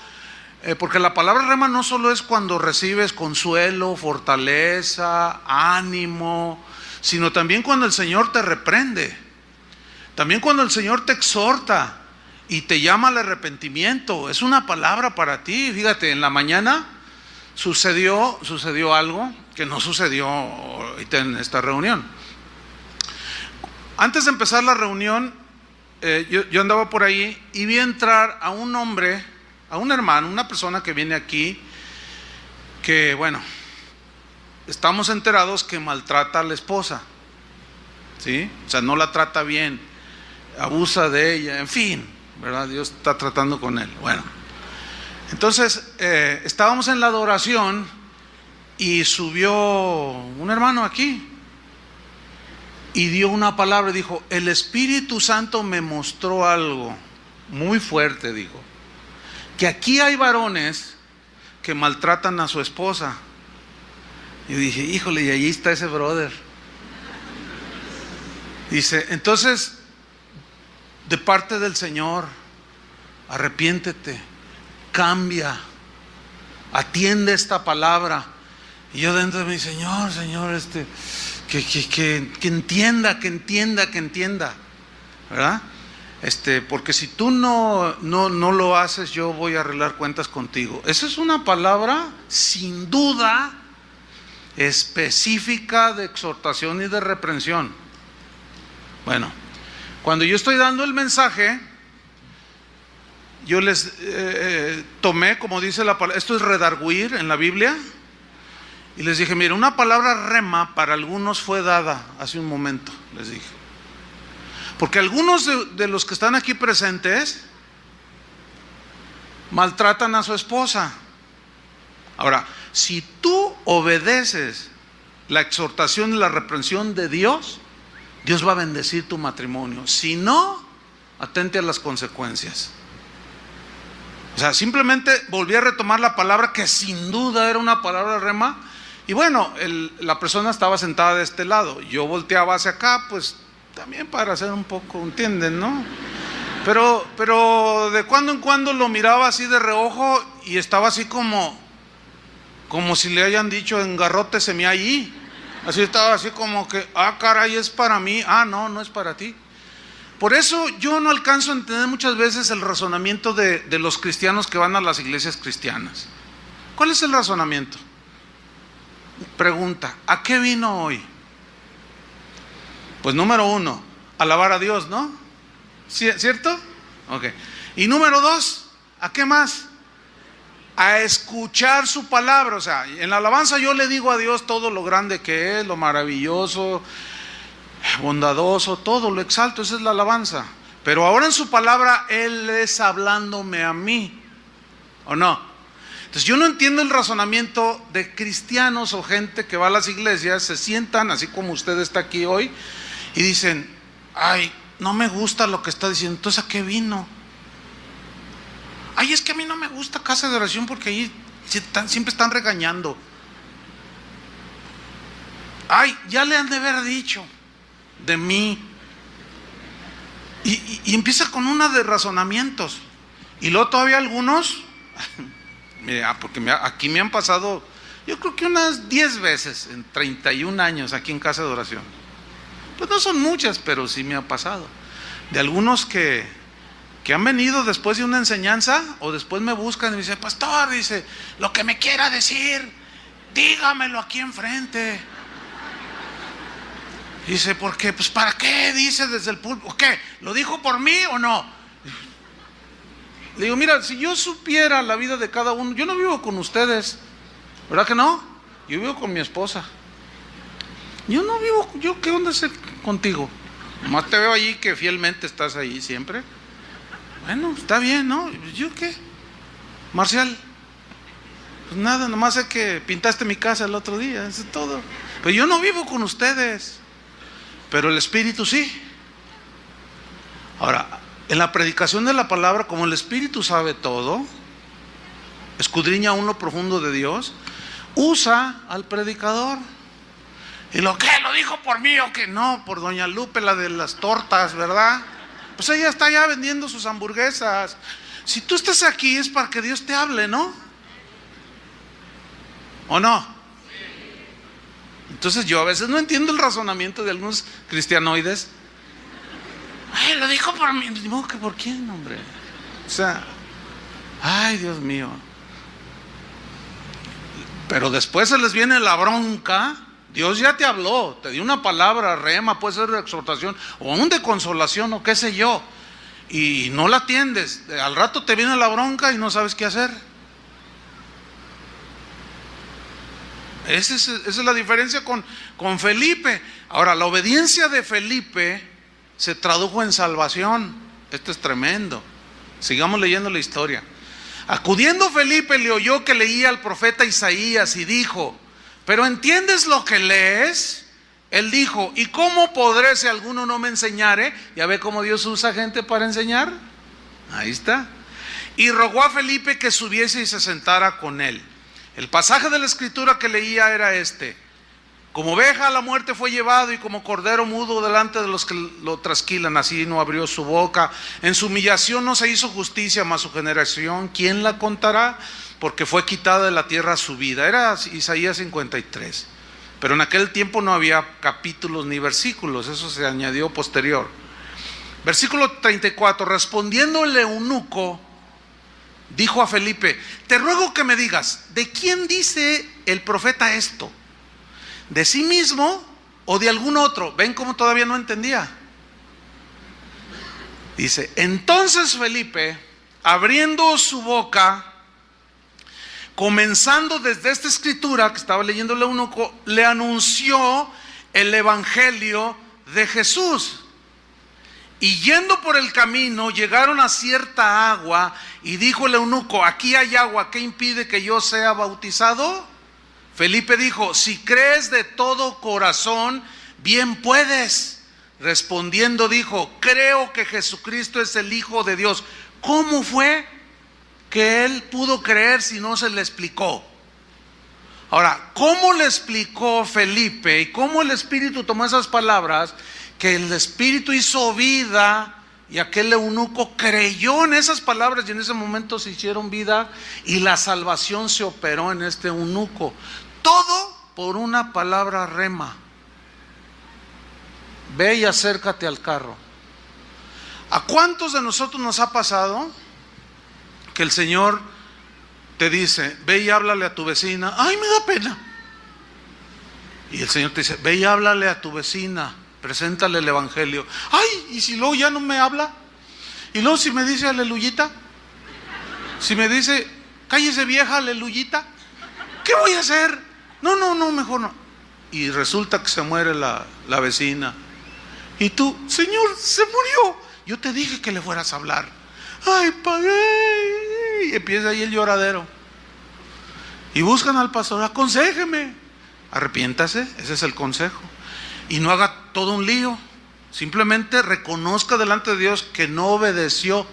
[SPEAKER 1] porque la palabra rema no solo es cuando recibes consuelo, fortaleza, ánimo, sino también cuando el Señor te reprende, también cuando el Señor te exhorta y te llama al arrepentimiento. Es una palabra para ti. Fíjate, en la mañana sucedió algo que no sucedió ahorita en esta reunión. Antes de empezar la reunión, yo andaba por ahí y vi entrar a un hombre, a un hermano, una persona que viene aquí, que bueno, estamos enterados que maltrata a la esposa, ¿sí? O sea, no la trata bien, abusa de ella, en fin, ¿verdad? Dios está tratando con él. Bueno, entonces estábamos en la adoración y subió un hermano aquí y dio una palabra, dijo, el Espíritu Santo me mostró algo muy fuerte, dijo, que aquí hay varones que maltratan a su esposa. Yo dije, híjole, y allí está ese brother. Dice, entonces, de parte del Señor, arrepiéntete, cambia, atiende esta palabra. Y yo dentro de mí, Señor, que entienda, ¿verdad? Porque si tú no lo haces, yo voy a arreglar cuentas contigo. Esa es una palabra sin duda específica de exhortación y de reprensión. Bueno, cuando yo estoy dando el mensaje, yo les tomé, como dice la palabra, esto es redarguir en la Biblia, y les dije, mira, una palabra rema para algunos fue dada hace un momento, les dije. Porque algunos de los que están aquí presentes maltratan a su esposa. Ahora, si tú obedeces la exhortación y la reprensión de Dios, Dios va a bendecir tu matrimonio. Si no, atente a las consecuencias. O sea, simplemente volví a retomar la palabra que sin duda era una palabra rema. Y bueno, la persona estaba sentada de este lado. Yo volteaba hacia acá, pues también para hacer un poco, ¿entienden, no? Pero de cuando en cuando lo miraba así de reojo y estaba así como si le hayan dicho engarróteseme allí. Así estaba así como que, caray, es para mí. No, no es para ti. Por eso yo no alcanzo a entender muchas veces el razonamiento de los cristianos que van a las iglesias cristianas. ¿Cuál es el razonamiento? Pregunta, ¿a qué vino hoy? Pues número 1, alabar a Dios, ¿no? ¿Cierto? Ok. Y número 2, ¿a qué más? A escuchar su palabra. O sea, en la alabanza yo le digo a Dios todo lo grande que es, lo maravilloso, bondadoso, todo lo exalto, esa es la alabanza. Pero ahora en su palabra Él es hablándome a mí, ¿o no? Entonces yo no entiendo el razonamiento de cristianos o gente que va a las iglesias, se sientan así como usted está aquí hoy y dicen, ay, no me gusta lo que está diciendo, entonces ¿a qué vino? Ay, es que a mí no me gusta casa de oración porque ahí siempre están regañando. Ay, ya le han de haber dicho de mí. Y empieza con una de razonamientos. Y luego todavía algunos, porque aquí me han pasado, yo creo que unas 10 veces en 31 años aquí en casa de oración. Pues no son muchas, pero sí me ha pasado. De algunos que han venido después de una enseñanza o después me buscan y me dicen, pastor, dice, lo que me quiera decir, dígamelo aquí enfrente. Dice, ¿por qué? Pues ¿para qué? Dice desde el púlpito. ¿Qué? ¿Lo dijo por mí o no? Le digo, mira, si yo supiera la vida de cada uno, yo no vivo con ustedes, ¿verdad que no? Yo vivo con mi esposa. ¿Qué onda es contigo? Nomás te veo allí que fielmente estás ahí siempre. Bueno, está bien, ¿no? ¿Yo qué? Marcial, pues nada, nomás sé que pintaste mi casa el otro día, eso es todo. Pero yo no vivo con ustedes, pero el Espíritu sí. Ahora, en la predicación de la palabra, como el Espíritu sabe todo, escudriña aún lo profundo de Dios, usa al predicador. ¿Y lo qué? ¿Lo dijo por mí o qué? No, por doña Lupe, la de las tortas, ¿verdad? Pues ella está ya vendiendo sus hamburguesas. Si tú estás aquí es para que Dios te hable, ¿no? ¿O no? Entonces yo a veces no entiendo el razonamiento de algunos cristianoides. Ay, lo dijo por mí. Digo, ¿que por quién, hombre? O sea, ay, Dios mío. Pero después se les viene la bronca. Dios ya te habló, te dio una palabra, rema, puede ser de exhortación o aún de consolación o qué sé yo, y no la atiendes. Al rato te viene la bronca y no sabes qué hacer. Esa es la diferencia con Felipe. Ahora, la obediencia de Felipe se tradujo en salvación. Esto es tremendo. Sigamos leyendo la historia. Acudiendo Felipe le oyó que leía al profeta Isaías y dijo, ¿pero entiendes lo que lees? Él dijo, ¿y cómo podré si alguno no me enseñare? ¿Ya ve cómo Dios usa gente para enseñar? Ahí está. Y rogó a Felipe que subiese y se sentara con él. El pasaje de la escritura que leía era este: como oveja a la muerte fue llevado y como cordero mudo delante de los que lo trasquilan, así no abrió su boca. En su humillación no se hizo justicia, mas su generación, ¿quién la contará? Porque fue quitada de la tierra su vida. Era Isaías 53. Pero en aquel tiempo no había capítulos ni versículos, eso se añadió posterior. Versículo 34, respondiendo el eunuco, dijo a Felipe, te ruego que me digas, ¿de quién dice el profeta esto? ¿De sí mismo o de algún otro? ¿Ven cómo todavía no entendía? Dice, entonces Felipe, abriendo su boca, comenzando desde esta escritura que estaba leyendo el eunuco, le anunció el evangelio de Jesús. Y yendo por el camino, llegaron a cierta agua, y dijo el eunuco, aquí hay agua, ¿qué impide que yo sea bautizado? Felipe dijo, si crees de todo corazón, bien puedes. Respondiendo dijo, creo que Jesucristo es el Hijo de Dios. ¿Cómo fue que él pudo creer si no se le explicó? Ahora, ¿cómo le explicó Felipe y cómo el Espíritu tomó esas palabras? Que el Espíritu hizo vida y aquel eunuco creyó en esas palabras y en ese momento se hicieron vida y la salvación se operó en este eunuco. Todo por una palabra rema. Ve y acércate al carro. ¿A cuántos de nosotros nos ha pasado que el Señor te dice, ve y háblale a tu vecina? Ay, me da pena. Y el Señor te dice, ve y háblale a tu vecina, preséntale el evangelio. Ay, y si luego ya no me habla, y luego si me dice aleluyita, si me dice cállese vieja aleluyita, ¿qué voy a hacer? No, mejor no. Y resulta que se muere la vecina y tú, Señor, se murió, yo te dije que le fueras a hablar. Ay, pagué. Y empieza ahí el lloradero y buscan al pastor, aconséjeme. Arrepiéntase, ese es el consejo. Y no haga todo un lío. Simplemente reconozca delante de Dios que no obedeció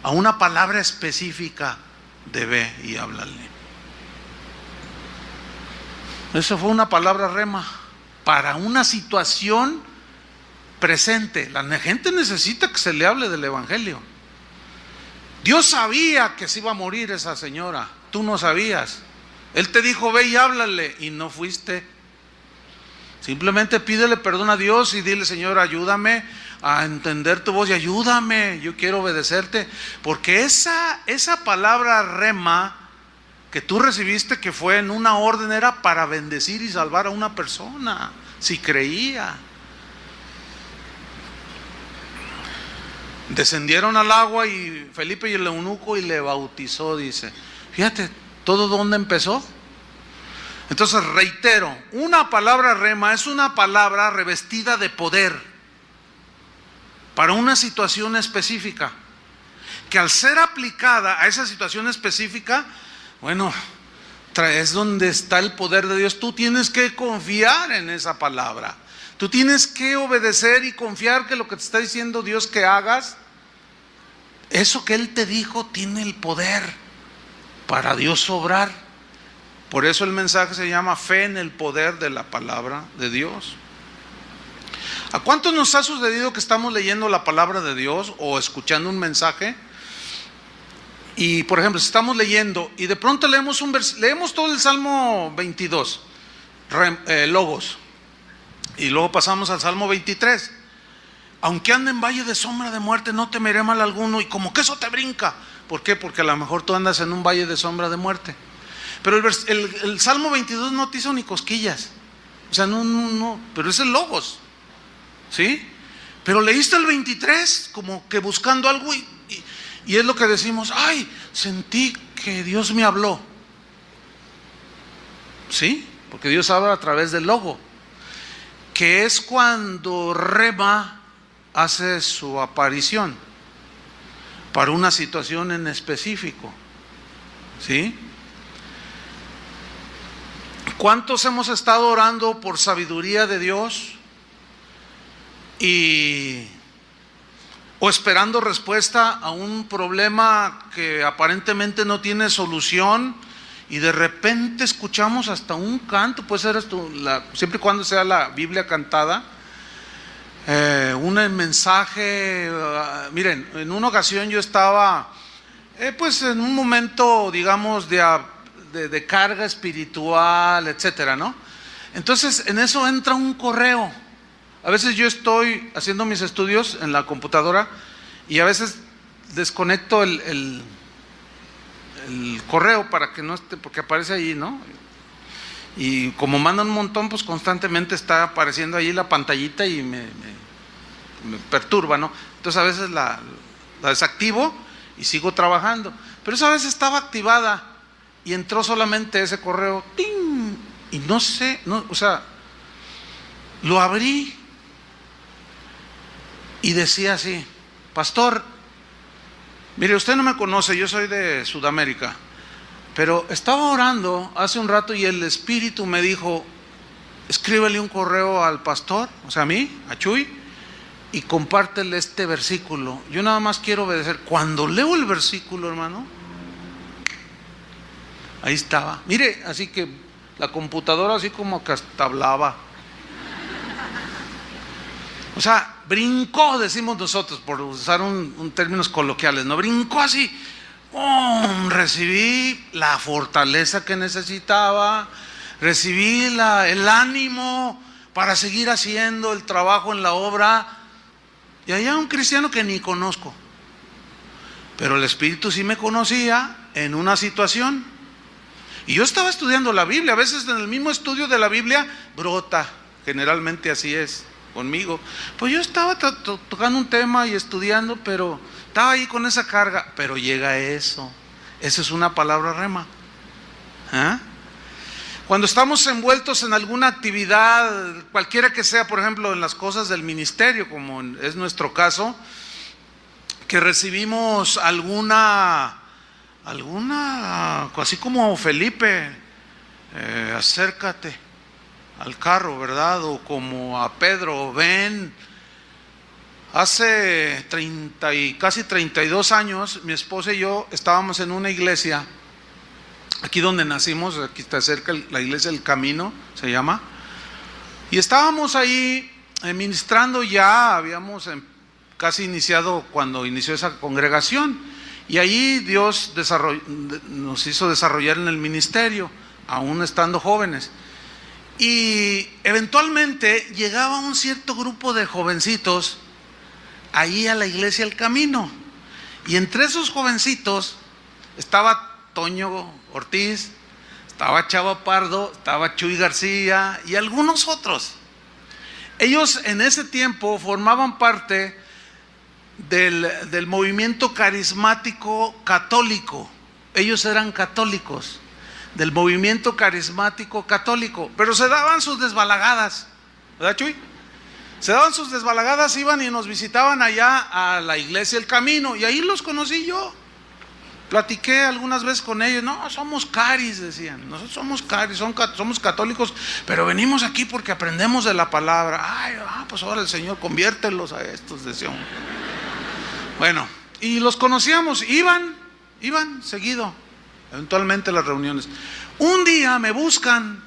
[SPEAKER 1] a una palabra específica de ve y háblale. Eso fue una palabra rema para una situación presente. La gente necesita que se le hable del evangelio. Dios sabía que se iba a morir esa señora, tú no sabías. Él te dijo ve y háblale y no fuiste. Simplemente pídele perdón a Dios y dile, Señor, ayúdame a entender tu voz y ayúdame, yo quiero obedecerte. Porque esa palabra rema que tú recibiste, que fue en una orden, era para bendecir y salvar a una persona, si creía. Descendieron al agua y Felipe y el eunuco y le bautizó, dice. Fíjate, ¿todo dónde empezó? Entonces reitero, una palabra rema es una palabra revestida de poder para una situación específica, que al ser aplicada a esa situación específica, bueno, es donde está el poder de Dios. Tú tienes que confiar en esa palabra, tú tienes que obedecer y confiar que lo que te está diciendo Dios que hagas, eso que Él te dijo tiene el poder para Dios obrar. Por eso el mensaje se llama fe en el poder de la palabra de Dios. ¿A cuántos nos ha sucedido que estamos leyendo la palabra de Dios o escuchando un mensaje? Y por ejemplo, si estamos leyendo y de pronto leemos todo el Salmo 22, Logos, y luego pasamos al Salmo 23. Aunque ande en valle de sombra de muerte, no temeré mal alguno. Y como que eso te brinca. ¿Por qué? Porque a lo mejor tú andas en un valle de sombra de muerte. Pero el Salmo 22 no te hizo ni cosquillas. O sea, no, pero es el Logos, ¿sí? Pero leíste el 23 como que buscando algo y es lo que decimos, ay, sentí que Dios me habló. ¿Sí? Porque Dios habla a través del logo, que es cuando rema hace su aparición para una situación en específico. ¿Sí? ¿Cuántos hemos estado orando por sabiduría de Dios o esperando respuesta a un problema que aparentemente no tiene solución y de repente escuchamos hasta un canto, puede ser siempre y cuando sea la Biblia cantada, un mensaje? Miren, en una ocasión yo estaba pues en un momento, digamos, de carga espiritual, etcétera, ¿no? Entonces en eso entra un correo. A veces yo estoy haciendo mis estudios en la computadora y a veces desconecto el correo para que no esté, porque aparece ahí, ¿no? Y como mandan un montón, pues constantemente está apareciendo ahí la pantallita y me perturba, ¿no? Entonces a veces la desactivo y sigo trabajando, pero esa vez estaba activada y entró solamente ese correo, ¡ting! Y no sé, o sea, lo abrí y decía así: pastor, mire, usted no me conoce, yo soy de Sudamérica, pero estaba orando hace un rato y el Espíritu me dijo, escríbele un correo al pastor, o sea a mí, a Chuy, y compártele este versículo. Yo nada más quiero obedecer. Cuando leo el versículo, hermano, ahí estaba. Mire, así que La computadora así como que hasta hablaba. O sea, brincó, decimos nosotros, por usar un términos coloquiales, ¿no? Brincó así. ¡Pum! Recibí la fortaleza que necesitaba, recibí el ánimo para seguir haciendo el trabajo en la obra. Y allá un cristiano que ni conozco, pero el Espíritu sí me conocía en una situación. Y yo estaba estudiando la Biblia. A veces en el mismo estudio de la Biblia brota, generalmente así es conmigo. Pues yo estaba tocando un tema y estudiando, pero estaba ahí con esa carga. Pero llega eso. Esa es una palabra rema. ¿Ah? Cuando estamos envueltos en alguna actividad, cualquiera que sea, por ejemplo, en las cosas del ministerio, como es nuestro caso, que recibimos alguna, así como Felipe, acércate al carro, ¿verdad? O como a Pedro, ven. Hace casi 32 años, mi esposa y yo estábamos en una iglesia, aquí donde nacimos, aquí está cerca, la iglesia del Camino, se llama, y estábamos ahí ministrando ya, habíamos casi iniciado cuando inició esa congregación, y allí Dios nos hizo desarrollar en el ministerio, aún estando jóvenes. Y eventualmente llegaba un cierto grupo de jovencitos ahí a la iglesia El Camino, y entre esos jovencitos estaba Toño Ortiz, estaba Chava Pardo, estaba Chuy García y algunos otros. Ellos en ese tiempo formaban parte del movimiento carismático católico. Ellos eran católicos, del movimiento carismático católico, pero se daban sus desbalagadas, ¿verdad, Chuy? Se daban sus desbalagadas, iban y nos visitaban allá a la iglesia El Camino, y ahí los conocí yo. Platiqué algunas veces con ellos. No, somos caris, decían. Nosotros somos caris, somos católicos, pero venimos aquí porque aprendemos de la palabra. Ay, pues ahora el Señor, conviértelos a estos, decían. Bueno, y los conocíamos, iban seguido, eventualmente a las reuniones. Un día me buscan,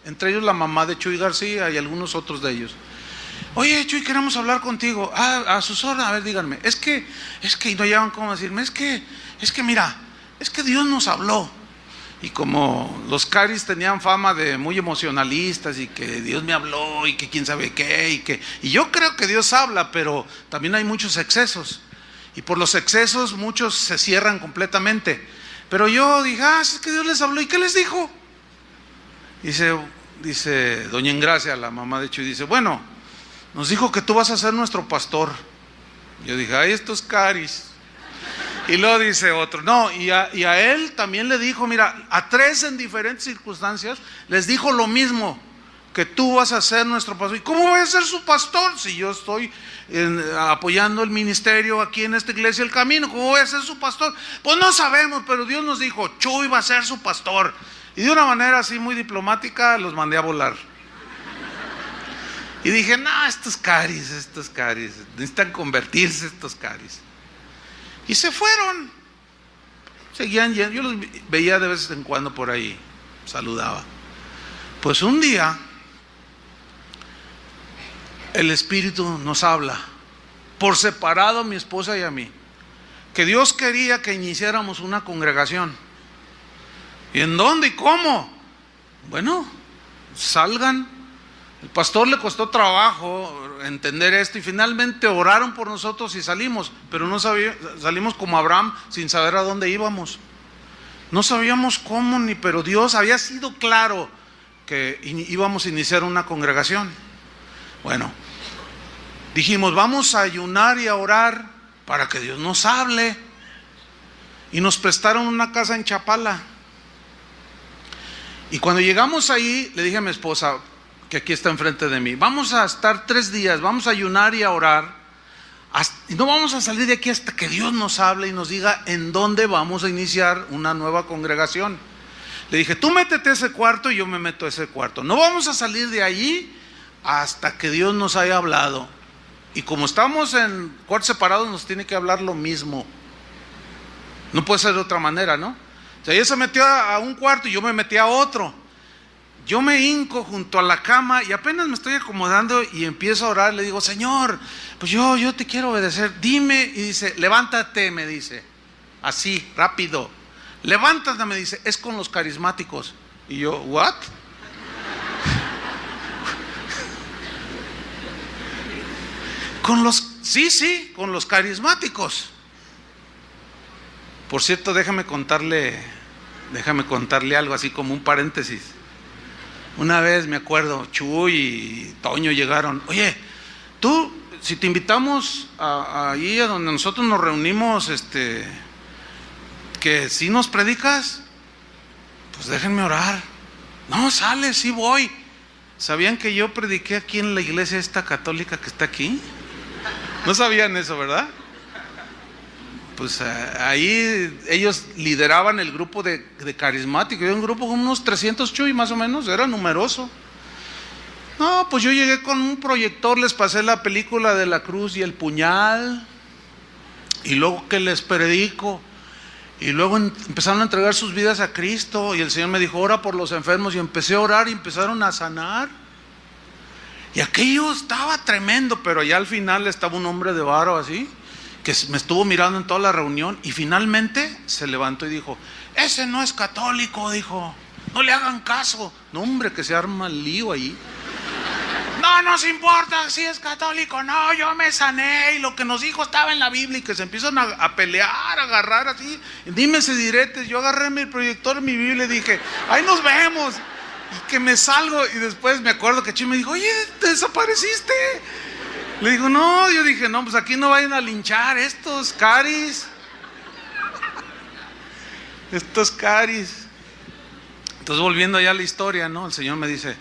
[SPEAKER 1] entre ellos la mamá de Chuy García y algunos otros de ellos. Oye, Chuy, queremos hablar contigo. A sus órdenes, a ver, díganme. Es que, y no llevan cómo decirme, es que mira, es que Dios nos habló. Y como los caris tenían fama de muy emocionalistas y que Dios me habló y que quién sabe qué, y yo creo que Dios habla, pero también hay muchos excesos. Y por los excesos muchos se cierran completamente. Pero yo dije, es que Dios les habló. ¿Y qué les dijo? Dice doña Engracia, la mamá de Chuy, dice, bueno, nos dijo que tú vas a ser nuestro pastor. Yo dije, ay, estos caris. Y luego dice otro, no, y a él también le dijo, mira, a 3 en diferentes circunstancias les dijo lo mismo, que tú vas a ser nuestro pastor. ¿Y cómo voy a ser su pastor si yo estoy apoyando el ministerio aquí en esta iglesia El Camino? ¿Cómo voy a ser su pastor? Pues no sabemos, pero Dios nos dijo, Chuy va a ser su pastor. Y de una manera así muy diplomática los mandé a volar. Y dije, no, estos caris, necesitan convertirse estos caris. Y se fueron. Seguían yendo, yo los veía de vez en cuando por ahí, saludaba. Pues un día, el Espíritu nos habla, por separado a mi esposa y a mí, que Dios quería que iniciáramos una congregación. ¿Y en dónde y cómo? Bueno, salgan. El pastor le costó trabajo entender esto y finalmente oraron por nosotros y salimos, pero no salimos como Abraham sin saber a dónde íbamos. No sabíamos cómo pero Dios había sido claro que íbamos a iniciar una congregación. Bueno, dijimos, vamos a ayunar y a orar para que Dios nos hable. Y nos prestaron una casa en Chapala. Y cuando llegamos ahí, le dije a mi esposa, que aquí está enfrente de mí, vamos a estar 3 días, vamos a ayunar y a orar, y no vamos a salir de aquí hasta que Dios nos hable y nos diga en dónde vamos a iniciar una nueva congregación. Le dije, tú métete a ese cuarto y yo me meto a ese cuarto. No vamos a salir de allí hasta que Dios nos haya hablado. Y como estamos en cuartos separados, nos tiene que hablar lo mismo. No puede ser de otra manera, ¿no? O sea, ella se metió a un cuarto y yo me metí a otro. yo me hinco junto a la cama y apenas me estoy acomodando y empiezo a orar. Le digo, Señor, pues yo te quiero obedecer, dime. Y dice, levántate, me dice, así, rápido, levántate, me dice, es con los carismáticos. Y yo, ¿what? Sí, con los carismáticos. Por cierto, déjame contarle algo así como un paréntesis. Una vez me acuerdo, Chuy y Toño llegaron. Oye, tú, si te invitamos ahí a donde nosotros nos reunimos, que si nos predicas, pues déjenme orar. No, sale, sí voy. ¿Sabían que yo prediqué aquí en la iglesia esta católica que está aquí? No sabían eso, ¿verdad? Pues ahí ellos lideraban el grupo de carismáticos. Era un grupo con unos 300 Chuy más o menos, era numeroso. No, pues yo llegué con un proyector, les pasé la película de la cruz y el puñal, y luego que les predico, y luego empezaron a entregar sus vidas a Cristo, y el Señor me dijo, ora por los enfermos, y empecé a orar y empezaron a sanar. Y aquello estaba tremendo, pero ya al final estaba un hombre de varo así, que me estuvo mirando en toda la reunión, y finalmente se levantó y dijo, ese no es católico, dijo, no le hagan caso. No, hombre, que se arma el lío ahí. No nos importa si es católico, no, yo me sané y lo que nos dijo estaba en la Biblia, y que se empiezan a pelear, a agarrar así, dime si diretes. Yo agarré mi proyector, mi Biblia y dije, ahí nos vemos, y que me salgo, y después me acuerdo que Chi me dijo, oye, ¿te desapareciste? Le digo, no, yo dije, no, pues aquí no vayan a linchar estos caris. Estos caris. Entonces, volviendo allá a la historia, ¿no? El Señor me dice,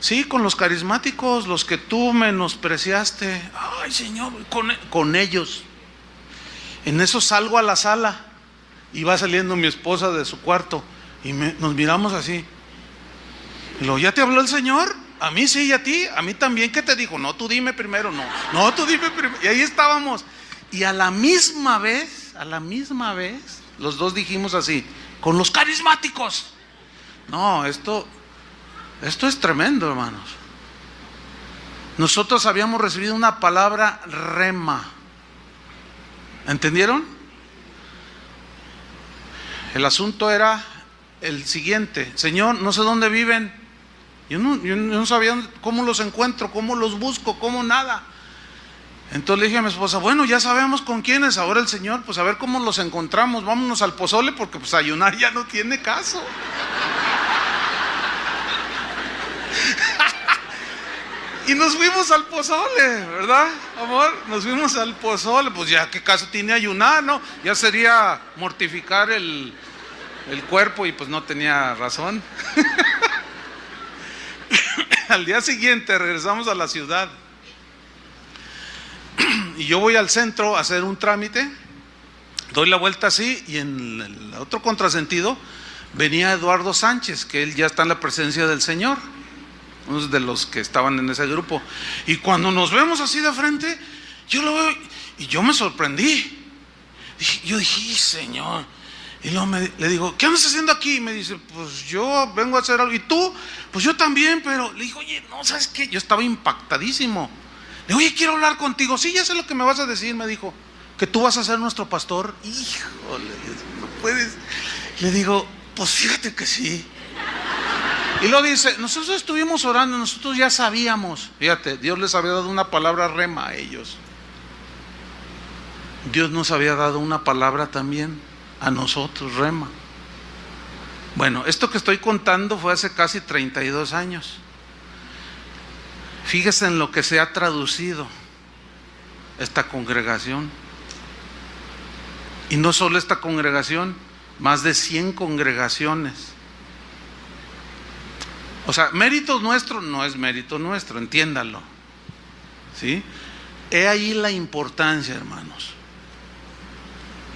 [SPEAKER 1] sí, con los carismáticos, los que tú menospreciaste. Ay, Señor, con ellos. En eso salgo a la sala y va saliendo mi esposa de su cuarto y nos miramos así. Y luego, ¿ya te habló el Señor? A mí sí, y a ti, a mí también. ¿Qué te dijo? No, tú dime primero. No, tú dime primero. Y ahí estábamos. Y a la misma vez, los dos dijimos así, con los carismáticos. No, esto es tremendo, hermanos. Nosotros habíamos recibido una palabra rema. ¿Entendieron? El asunto era el siguiente. Señor, no sé dónde viven. Yo no sabía cómo los encuentro, cómo los busco, cómo nada. Entonces le dije a mi esposa, bueno, ya sabemos con quiénes. Ahora el Señor, pues a ver cómo los encontramos. Vámonos al pozole, porque pues ayunar ya no tiene caso. Y nos fuimos al pozole, ¿verdad, amor? Nos fuimos al pozole. Pues ya, ¿qué caso tiene ayunar, no? Ya sería mortificar el cuerpo, y pues no tenía razón. Al día siguiente regresamos a la ciudad y yo voy al centro a hacer un trámite, doy la vuelta así, y en el otro contrasentido venía Eduardo Sánchez, que él ya está en la presencia del Señor, uno de los que estaban en ese grupo. Y cuando nos vemos así de frente, yo lo veo y yo me sorprendí. Yo dije, Señor. Y luego le digo, ¿qué andas haciendo aquí? Y me dice, pues yo vengo a hacer algo. ¿Y tú? Pues yo también, pero le digo, oye, no, ¿sabes qué? Yo estaba impactadísimo. Le digo, oye, quiero hablar contigo. Sí, ya sé lo que me vas a decir, me dijo, que tú vas a ser nuestro pastor. Híjole, no puedes. Le digo, pues fíjate que sí. Y luego dice, nosotros estuvimos orando, nosotros ya sabíamos. Fíjate, Dios les había dado una palabra rema a ellos. Dios nos había dado una palabra también a nosotros, rema. Bueno, esto que estoy contando fue hace casi 32 años. Fíjese en lo que se ha traducido esta congregación. Y no solo esta congregación, más de 100 congregaciones. O sea, mérito nuestro no es mérito nuestro, entiéndalo. ¿Sí? He ahí la importancia, hermanos,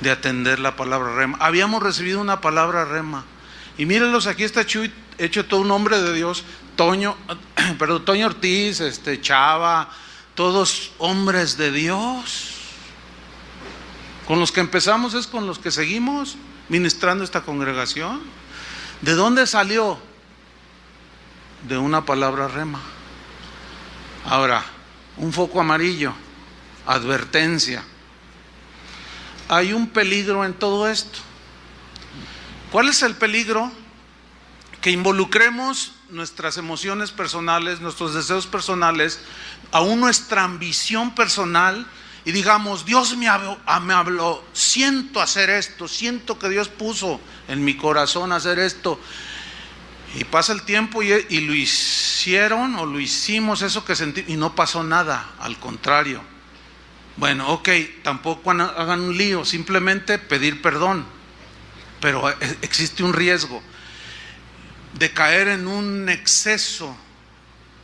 [SPEAKER 1] de atender la palabra rema. Habíamos recibido una palabra rema. Y mírenlos, aquí está Chuy, hecho todo un hombre de Dios. Toño Ortiz, Chava, todos hombres de Dios. Con los que empezamos es con los que seguimos ministrando esta congregación. ¿De dónde salió? de una palabra rema. Ahora, un foco amarillo, advertencia. Hay un peligro en todo esto. ¿Cuál es el peligro? Que involucremos nuestras emociones personales, nuestros deseos personales, aún nuestra ambición personal, y digamos: Dios me habló, siento hacer esto, siento que Dios puso en mi corazón hacer esto. Y pasa el tiempo y lo hicieron o lo hicimos eso que sentí, y no pasó nada, al contrario. Bueno, ok, tampoco hagan un lío, simplemente pedir perdón. Pero existe un riesgo de caer en un exceso.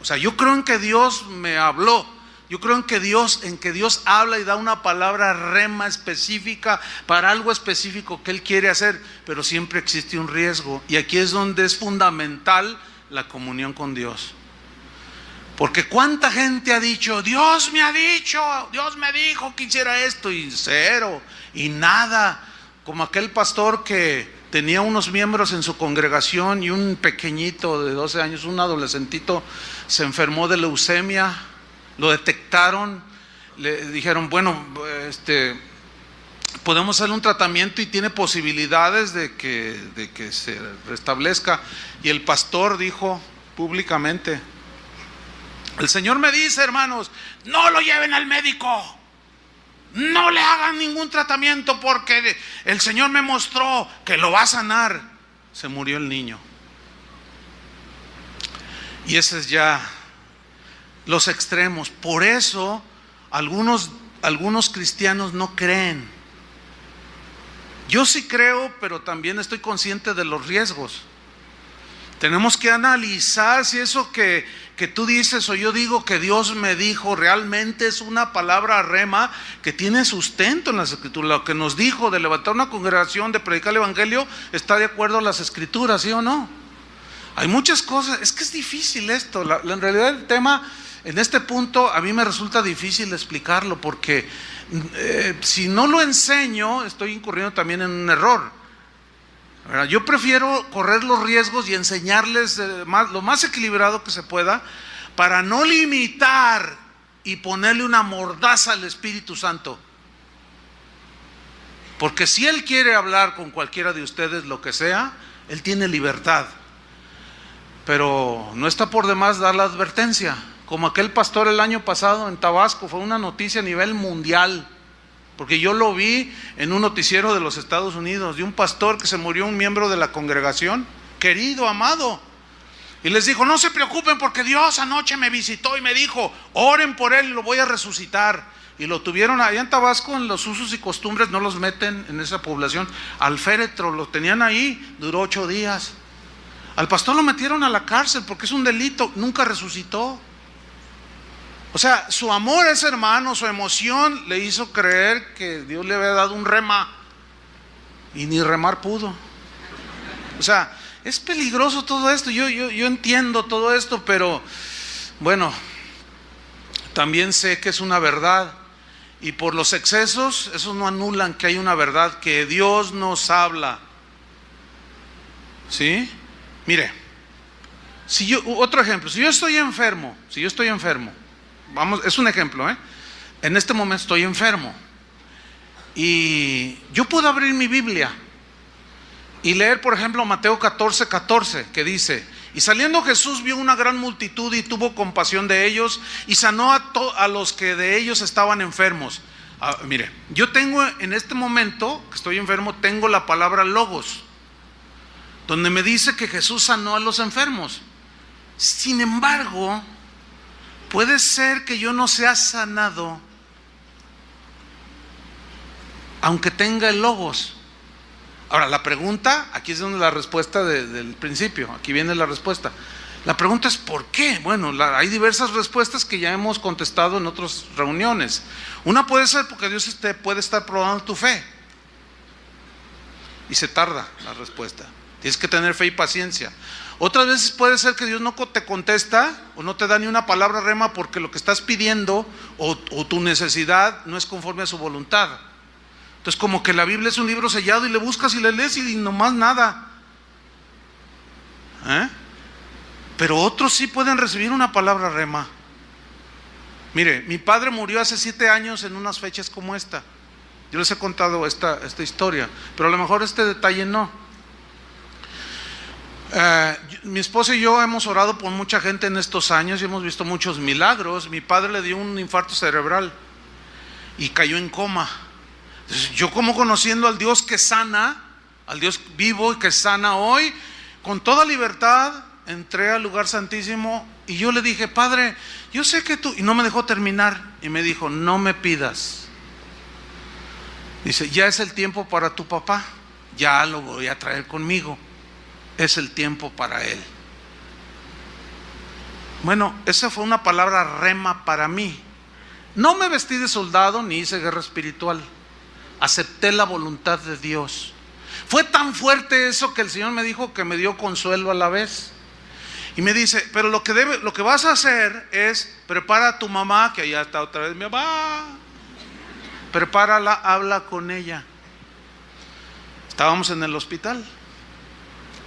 [SPEAKER 1] O sea, yo creo en que Dios me habló, yo creo en que Dios habla y da una palabra rema específica para algo específico que Él quiere hacer, pero siempre existe un riesgo, y aquí es donde es fundamental la comunión con Dios. Porque cuánta gente ha dicho: Dios me ha dicho, Dios me dijo que hiciera esto, y cero, y nada. Como aquel pastor que tenía unos miembros en su congregación y un pequeñito de 12 años, un adolescentito, se enfermó de leucemia, lo detectaron, le dijeron: bueno, podemos hacerle un tratamiento y tiene posibilidades de que se restablezca. Y el pastor dijo públicamente: el Señor me dice, hermanos, no lo lleven al médico, no le hagan ningún tratamiento, porque el Señor me mostró que lo va a sanar. Se murió el niño. Y ese es ya los extremos. Por eso algunos cristianos no creen. Yo sí creo, pero también estoy consciente de los riesgos. Tenemos que analizar si eso que tú dices o yo digo que Dios me dijo realmente es una palabra rema que tiene sustento en las Escrituras. Lo que nos dijo de levantar una congregación, de predicar el Evangelio, está de acuerdo a las Escrituras, ¿sí o no? Hay muchas cosas, es que es difícil esto. En realidad el tema en este punto a mí me resulta difícil explicarlo, porque si no lo enseño estoy incurriendo también en un error. Yo prefiero correr los riesgos y enseñarles lo más equilibrado que se pueda, para no limitar y ponerle una mordaza al Espíritu Santo. Porque si Él quiere hablar con cualquiera de ustedes lo que sea, Él tiene libertad. Pero no está por demás dar la advertencia. Como aquel pastor el año pasado en Tabasco, fue una noticia a nivel mundial. Porque yo lo vi en un noticiero de los Estados Unidos, de un pastor que se murió, un miembro de la congregación, querido, amado. Y les dijo: no se preocupen, porque Dios anoche me visitó y me dijo: oren por él, lo voy a resucitar. Y lo tuvieron allá en Tabasco, en los usos y costumbres, no los meten en esa población al féretro, lo tenían ahí, duró 8 días. Al pastor lo metieron a la cárcel porque es un delito, nunca resucitó. O sea, su amor a ese hermano, su emoción, le hizo creer que Dios le había dado un rema, y ni remar pudo. O sea, es peligroso todo esto. Yo entiendo todo esto, pero bueno, también sé que es una verdad, y por los excesos, esos no anulan que hay una verdad, que Dios nos habla. ¿Sí? Mire, otro ejemplo, si yo estoy enfermo, vamos, es un ejemplo, en este momento estoy enfermo, y yo puedo abrir mi Biblia y leer, por ejemplo, Mateo 14:14, que dice: y saliendo Jesús vio una gran multitud y tuvo compasión de ellos y sanó a los que de ellos estaban enfermos. Mire, yo tengo en este momento que estoy enfermo, tengo la palabra logos, donde me dice que Jesús sanó a los enfermos. Sin embargo, puede ser que yo no sea sanado aunque tenga el logos. Ahora, la pregunta, aquí es donde la respuesta del principio, aquí viene la respuesta. La pregunta es: ¿por qué? Bueno, hay diversas respuestas que ya hemos contestado en otras reuniones. Una puede ser porque Dios puede estar probando tu fe, y se tarda la respuesta. Tienes que tener fe y paciencia. Otras veces puede ser que Dios no te contesta o no te da ni una palabra rema, porque lo que estás pidiendo o tu necesidad no es conforme a su voluntad. Entonces, como que la Biblia es un libro sellado y le buscas y le lees y nomás nada. Pero otros sí pueden recibir una palabra rema. Mire, mi padre murió hace 7 años en unas fechas como esta. Yo les he contado esta historia, pero a lo mejor este detalle no. Mi esposa y yo hemos orado por mucha gente en estos años y hemos visto muchos milagros. Mi padre le dio un infarto cerebral y cayó en coma. Entonces, yo, como conociendo al Dios que sana, al Dios vivo y que sana hoy, con toda libertad entré al lugar santísimo y yo le dije: Padre, yo sé que tú... Y no me dejó terminar y me dijo: no me pidas. Dice: ya es el tiempo para tu papá, ya lo voy a traer conmigo, es el tiempo para él. Bueno, esa fue una palabra rema para mí. No me vestí de soldado ni hice guerra espiritual, acepté la voluntad de Dios. Fue tan fuerte eso que el Señor me dijo que me dio consuelo a la vez. Y me dice: pero lo que vas a hacer es, prepara a tu mamá, que allá está otra vez mi mamá, prepárala, habla con ella. Estábamos en el hospital.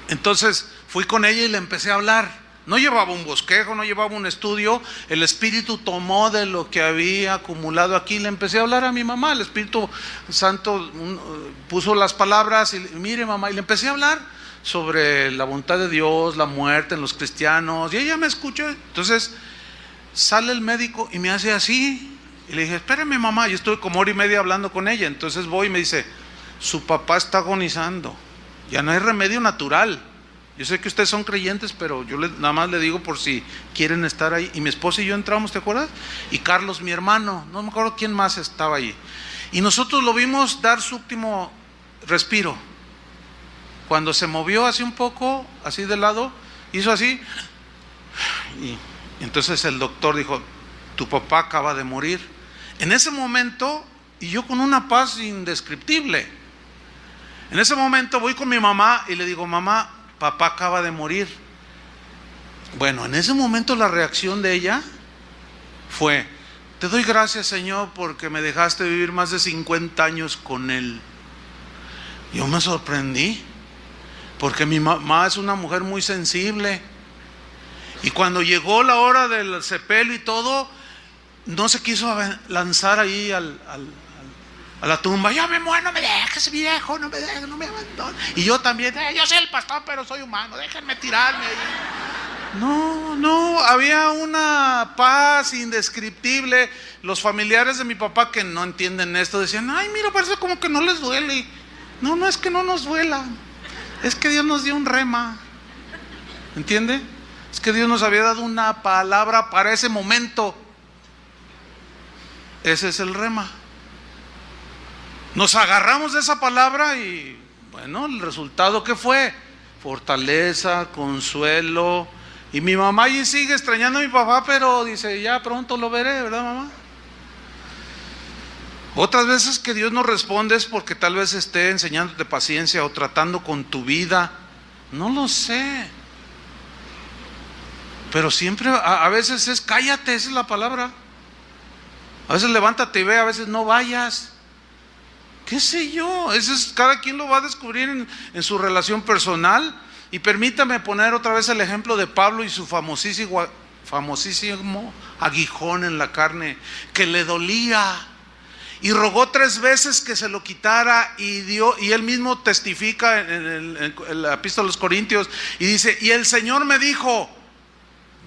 [SPEAKER 1] Entonces fui con ella y le empecé a hablar. No llevaba un bosquejo, no llevaba un estudio. El Espíritu tomó de lo que había acumulado aquí. Le empecé a hablar a mi mamá. El Espíritu Santo puso las palabras y mire, mamá, y le empecé a hablar sobre la voluntad de Dios, la muerte en los cristianos, y ella me escuchó. Entonces sale el médico y me hace así, y le dije: espérame, mamá. Yo estuve como 1 hora y media hablando con ella. Entonces voy y me dice: su papá está agonizando, ya no hay remedio natural. Yo sé que ustedes son creyentes, pero yo nada más le digo por si quieren estar ahí. Y mi esposa y yo entramos, ¿te acuerdas? Y Carlos, mi hermano, no me acuerdo quién más estaba ahí. Y nosotros lo vimos dar su último respiro. Cuando se movió así un poco, así de lado, hizo así. Y entonces el doctor dijo: tu papá acaba de morir. En ese momento, y yo con una paz indescriptible, en ese momento voy con mi mamá y le digo: mamá, papá acaba de morir. Bueno, en ese momento la reacción de ella fue: te doy gracias, Señor, porque me dejaste vivir más de 50 años con él. Yo me sorprendí, porque mi mamá es una mujer muy sensible. Y cuando llegó la hora del sepelio y todo, no se quiso lanzar ahí a la tumba. Yo me muero, no me dejes, viejo, no me dejes, no me abandones. Y yo también: yo soy el pastor, pero soy humano, déjenme tirarme ahí. No, había una paz indescriptible. Los familiares de mi papá, que no entienden esto, decían: ay, mira, parece como que no les duele. No es que no nos duela, es que Dios nos dio un rema, ¿entiende? Es que Dios nos había dado una palabra para ese momento. Ese es el rema. Nos agarramos de esa palabra y bueno, el resultado, ¿qué fue? Fortaleza, consuelo. Y mi mamá allí sigue extrañando a mi papá, pero dice: ya pronto lo veré, ¿verdad, mamá? Otras veces que Dios no responde es porque tal vez esté enseñándote paciencia o tratando con tu vida. No lo sé. Pero siempre, a veces es cállate, esa es la palabra. A veces levántate y ve, a veces no vayas. ¿Qué sé yo? Eso es, cada quien lo va a descubrir en su relación personal. Y permítame poner otra vez el ejemplo de Pablo y su famosísimo aguijón en la carne, que le dolía. Y rogó 3 veces que se lo quitara, y él mismo testifica en la epístola a los Corintios, y dice: y el Señor me dijo: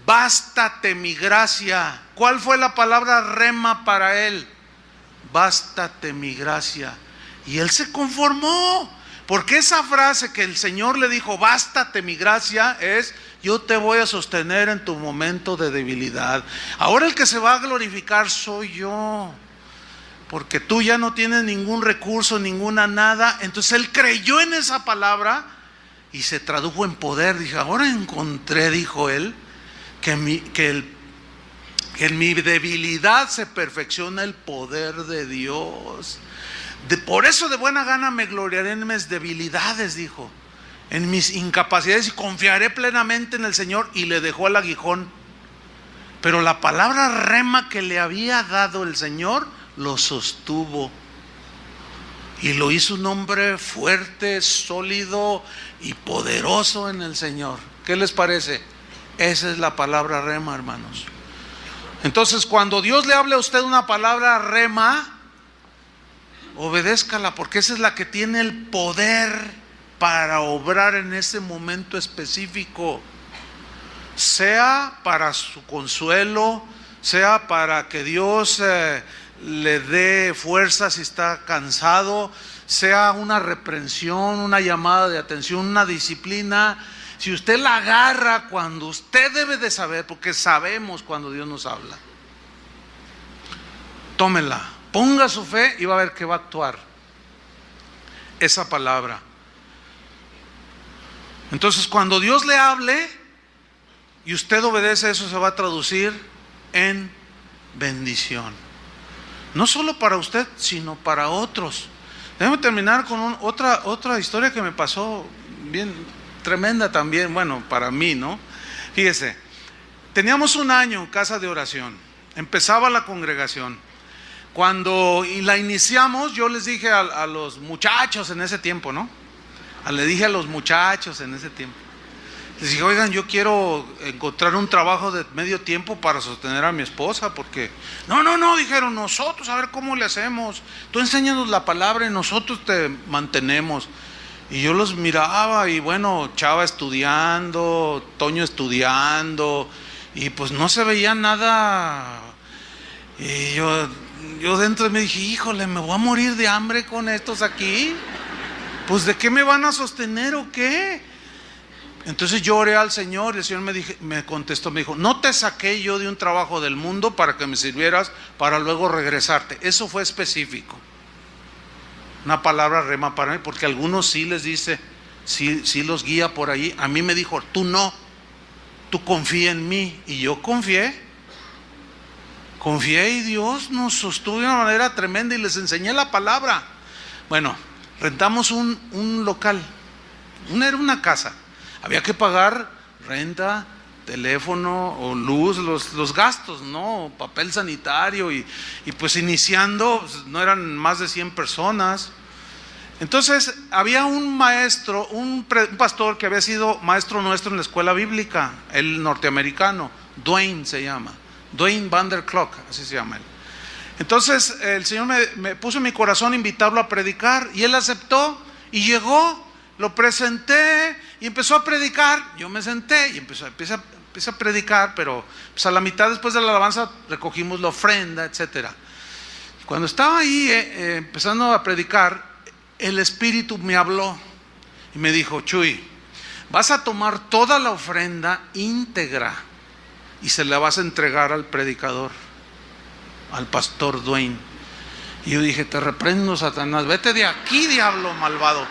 [SPEAKER 1] bástate mi gracia. ¿Cuál fue la palabra rema para él? Bástate mi gracia. Y él se conformó, porque esa frase que el Señor le dijo: bástate mi gracia, es: yo te voy a sostener en tu momento de debilidad. Ahora el que se va a glorificar soy yo, porque tú ya no tienes ningún recurso, ninguna nada. Entonces él creyó en esa palabra y se tradujo en poder. Dije: ahora encontré, dijo él, que en mi debilidad se perfecciona el poder de Dios. Por eso de buena gana me gloriaré en mis debilidades, dijo, en mis incapacidades, y confiaré plenamente en el Señor. Y le dejó el aguijón. Pero la palabra rema que le había dado el Señor lo sostuvo y lo hizo un hombre fuerte, sólido y poderoso en el Señor. ¿Qué les parece? Esa es la palabra rema, hermanos. Entonces, cuando Dios le hable a usted una palabra rema, obedézcala, porque esa es la que tiene el poder para obrar en ese momento específico. Sea para su consuelo, sea para que Dios le dé fuerza si está cansado, sea una reprensión, una llamada de atención, una disciplina. Si usted la agarra cuando usted debe de saber, porque sabemos cuando Dios nos habla, tómela, ponga su fe y va a ver que va a actuar esa palabra. Entonces, cuando Dios le hable y usted obedece, eso se va a traducir en bendición. No solo para usted, sino para otros. Déjame terminar con otra historia que me pasó bien tremenda también, bueno, para mí, ¿no? Fíjese, teníamos un año en casa de oración, empezaba la congregación. Cuando la iniciamos, yo les dije a los muchachos en ese tiempo, ¿no? Les dije a los muchachos en ese tiempo, les dije, oigan, yo quiero encontrar un trabajo de medio tiempo para sostener a mi esposa, porque no, dijeron, nosotros, a ver cómo le hacemos, tú enséñanos la palabra y nosotros te mantenemos. Y yo los miraba y bueno, Chava estudiando, Toño estudiando, y pues no se veía nada. Y yo dentro me dije, híjole, me voy a morir de hambre con estos aquí. Pues ¿de qué me van a sostener o qué? Entonces yo oré al Señor y el Señor me contestó, me dijo, no te saqué yo de un trabajo del mundo para que me sirvieras para luego regresarte. Eso fue específico. Una palabra rema para mí, porque a algunos sí les dice, sí los guía por ahí. A mí me dijo, tú no, tú confía en mí. Y yo confié y Dios nos sostuvo de una manera tremenda y les enseñé la palabra. Bueno, rentamos un local, era una casa. Había que pagar renta, teléfono o luz, los gastos, ¿no? Papel sanitario y pues iniciando, no eran más de 100 personas. Entonces había un maestro, un pastor que había sido maestro nuestro en la escuela bíblica, el norteamericano, Dwayne se llama, Dwayne Vanderclock, así se llama él. Entonces el Señor me puso en mi corazón invitarlo a predicar y él aceptó y llegó. Lo presenté y empezó a predicar. Yo me senté y empecé a predicar, pero pues a la mitad después de la alabanza recogimos la ofrenda, etcétera. Cuando estaba ahí empezando a predicar, el Espíritu me habló y me dijo, Chuy, vas a tomar toda la ofrenda íntegra y se la vas a entregar al predicador, al pastor Dwayne. Y yo dije, te reprendo, Satanás, vete de aquí, diablo malvado.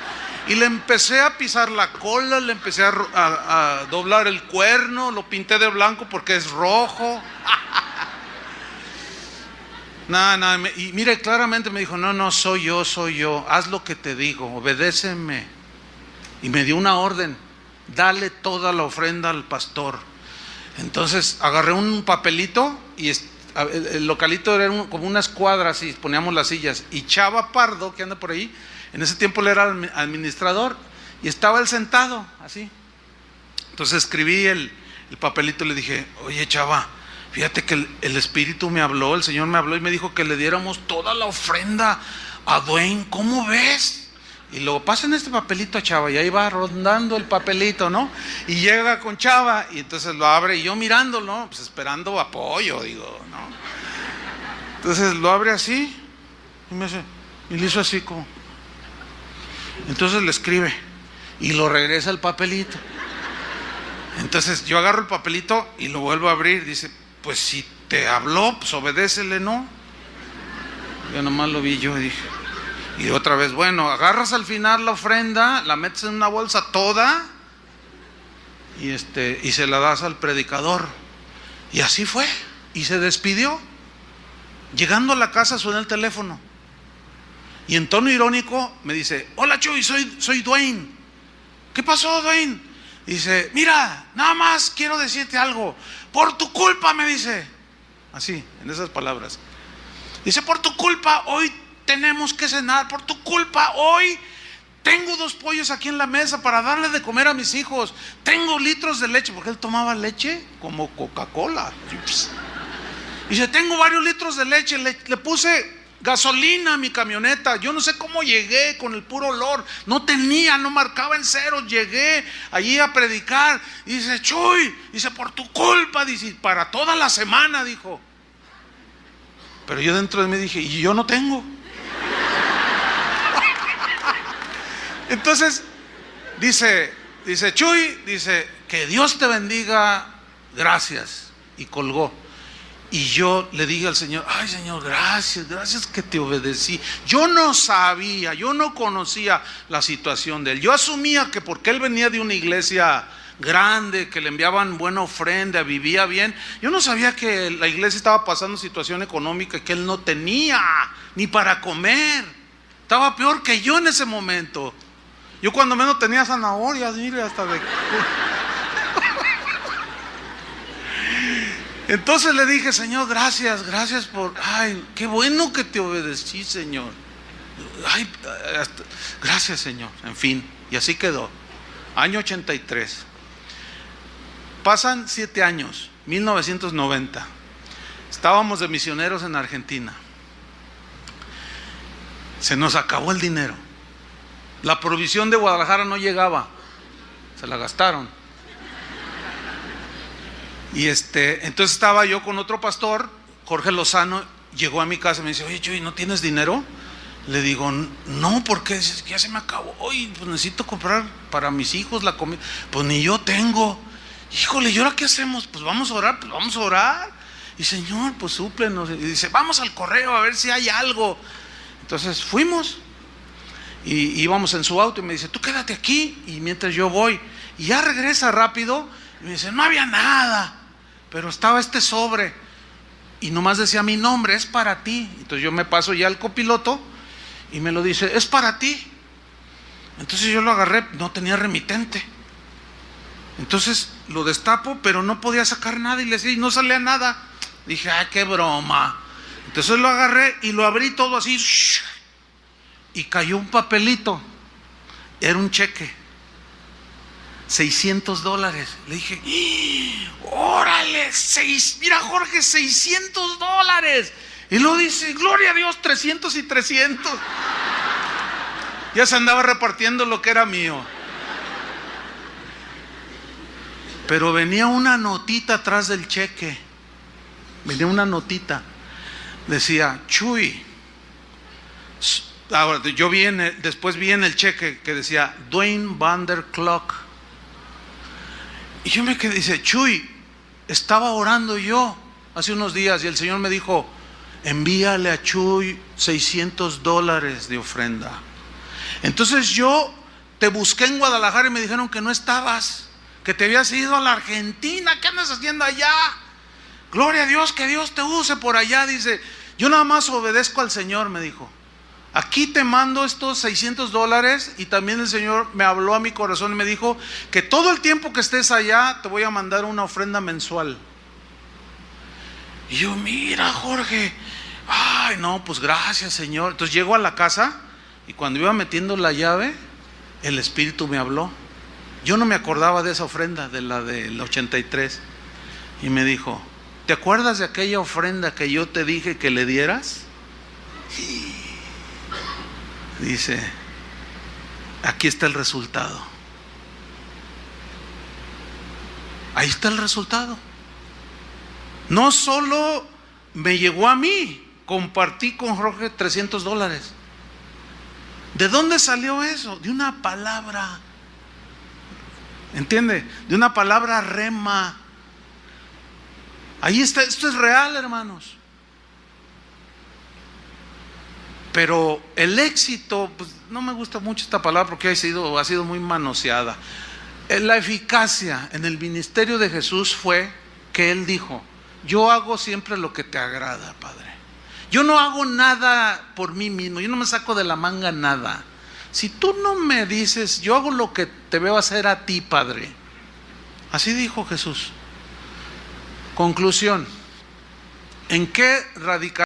[SPEAKER 1] Y le empecé a pisar la cola, le empecé a doblar el cuerno, lo pinté de blanco porque es rojo. Y mire, claramente me dijo, no, soy yo, haz lo que te digo, obedéceme. Y me dio una orden, dale toda la ofrenda al pastor. Entonces agarré un papelito y el localito era como una escuadra así, poníamos las sillas. Y Chava Pardo, que anda por ahí, en ese tiempo él era administrador y estaba él sentado así. Entonces escribí el papelito y le dije, oye Chava, fíjate que el Espíritu me habló, el Señor me habló y me dijo que le diéramos toda la ofrenda a Dwayne, ¿cómo ves? Y luego pasen este papelito a Chava y ahí va rondando el papelito, ¿no? Y llega con Chava y entonces lo abre y yo mirándolo, ¿no? Pues esperando apoyo, digo, ¿no? Entonces lo abre así y le hizo así como. Entonces le escribe y lo regresa el papelito. Entonces yo agarro el papelito y lo vuelvo a abrir. Dice, pues si te habló, pues obedécele, ¿no? Yo nomás lo vi, yo dije. Y otra vez, bueno, agarras al final la ofrenda, la metes en una bolsa toda y se la das al predicador. Y así fue. Y se despidió. Llegando a la casa suena el teléfono. Y en tono irónico me dice, hola Chuy, soy Dwayne. ¿Qué pasó, Dwayne? Dice, mira, nada más quiero decirte algo. Por tu culpa, me dice. Así, en esas palabras. Dice, por tu culpa hoy tenemos que cenar. Por tu culpa hoy tengo 2 pollos aquí en la mesa para darle de comer a mis hijos, tengo litros de leche, porque él tomaba leche como Coca-Cola. Dice, tengo varios litros de leche, le puse gasolina a mi camioneta, yo no sé cómo llegué con el puro olor, no marcaba en cero, llegué allí a predicar. Y dice, Chuy, dice, por tu culpa, dice, para toda la semana, dijo. Pero yo dentro de mí dije, y yo no tengo. Entonces dice Chuy, dice, que Dios te bendiga, gracias, y colgó. Y yo le dije al Señor, ay Señor, gracias que te obedecí. Yo no sabía, yo no conocía la situación de él. Yo asumía que porque él venía de una iglesia grande, que le enviaban buena ofrenda, vivía bien. Yo no sabía que la iglesia estaba pasando situación económica, que él no tenía ni para comer. Estaba peor que yo en ese momento. Yo cuando menos tenía zanahorias, mire, hasta de... Entonces le dije, Señor, gracias por... Ay, qué bueno que te obedecí, Señor. Ay, gracias, Señor. En fin, y así quedó. Año 83. Pasan 7 años, 1990. Estábamos de misioneros en Argentina. Se nos acabó el dinero. La provisión de Guadalajara no llegaba. Se la gastaron. Y entonces estaba yo con otro pastor, Jorge Lozano, llegó a mi casa y me dice, oye Chuy, ¿no tienes dinero? Le digo, no, porque ya se me acabó. Oye, pues necesito comprar para mis hijos la comida. Pues ni yo tengo. Híjole, ¿y ahora qué hacemos? Pues vamos a orar, Y Señor, pues súplenos. Y dice, vamos al correo a ver si hay algo. Entonces fuimos y íbamos en su auto y me dice, tú quédate aquí y mientras yo voy. Y ya regresa rápido y me dice, no había nada, pero estaba este sobre y nomás decía mi nombre, es para ti. Entonces yo me paso ya al copiloto y me lo dice, es para ti. Entonces yo lo agarré, no tenía remitente. Entonces lo destapo, pero no podía sacar nada y le decía, y no salía nada. Dije, ay, qué broma. Entonces lo agarré y lo abrí todo así y cayó un papelito. Era un cheque, $600. Le dije, órale, mira Jorge, $600. Y luego dice, gloria a Dios, 300 y 300. Ya se andaba repartiendo lo que era mío. Pero venía una notita atrás del cheque. Venía una notita. Decía, Chuy. Ahora, después vi en el cheque que decía Dwayne Van der Clock. Y yo me quedé, dice, Chuy, estaba orando yo hace unos días y el Señor me dijo, envíale a Chuy $600 de ofrenda. Entonces yo te busqué en Guadalajara y me dijeron que no estabas, que te habías ido a la Argentina. ¿Qué andas haciendo allá? Gloria a Dios, que Dios te use por allá. Dice, yo nada más obedezco al Señor, me dijo. Aquí te mando estos $600 y también el Señor me habló a mi corazón y me dijo que todo el tiempo que estés allá te voy a mandar una ofrenda mensual. Y yo, mira Jorge, ay no, pues gracias Señor. Entonces llego a la casa y cuando iba metiendo la llave, el Espíritu me habló. Yo no me acordaba de esa ofrenda, de la del 83. Y me dijo, ¿te acuerdas de aquella ofrenda que yo te dije que le dieras? Dice, aquí está el resultado. Ahí está el resultado. No solo me llegó a mí, compartí con Jorge $300. ¿De dónde salió eso? De una palabra. ¿Entiende? De una palabra rema. Ahí está, esto es real, hermanos. Pero el éxito, pues no me gusta mucho esta palabra porque ha sido muy manoseada. La eficacia en el ministerio de Jesús fue que Él dijo, yo hago siempre lo que te agrada, Padre. Yo no hago nada por mí mismo, yo no me saco de la manga nada. Si tú no me dices, yo hago lo que te veo hacer a ti, Padre. Así dijo Jesús. Conclusión, ¿en qué radica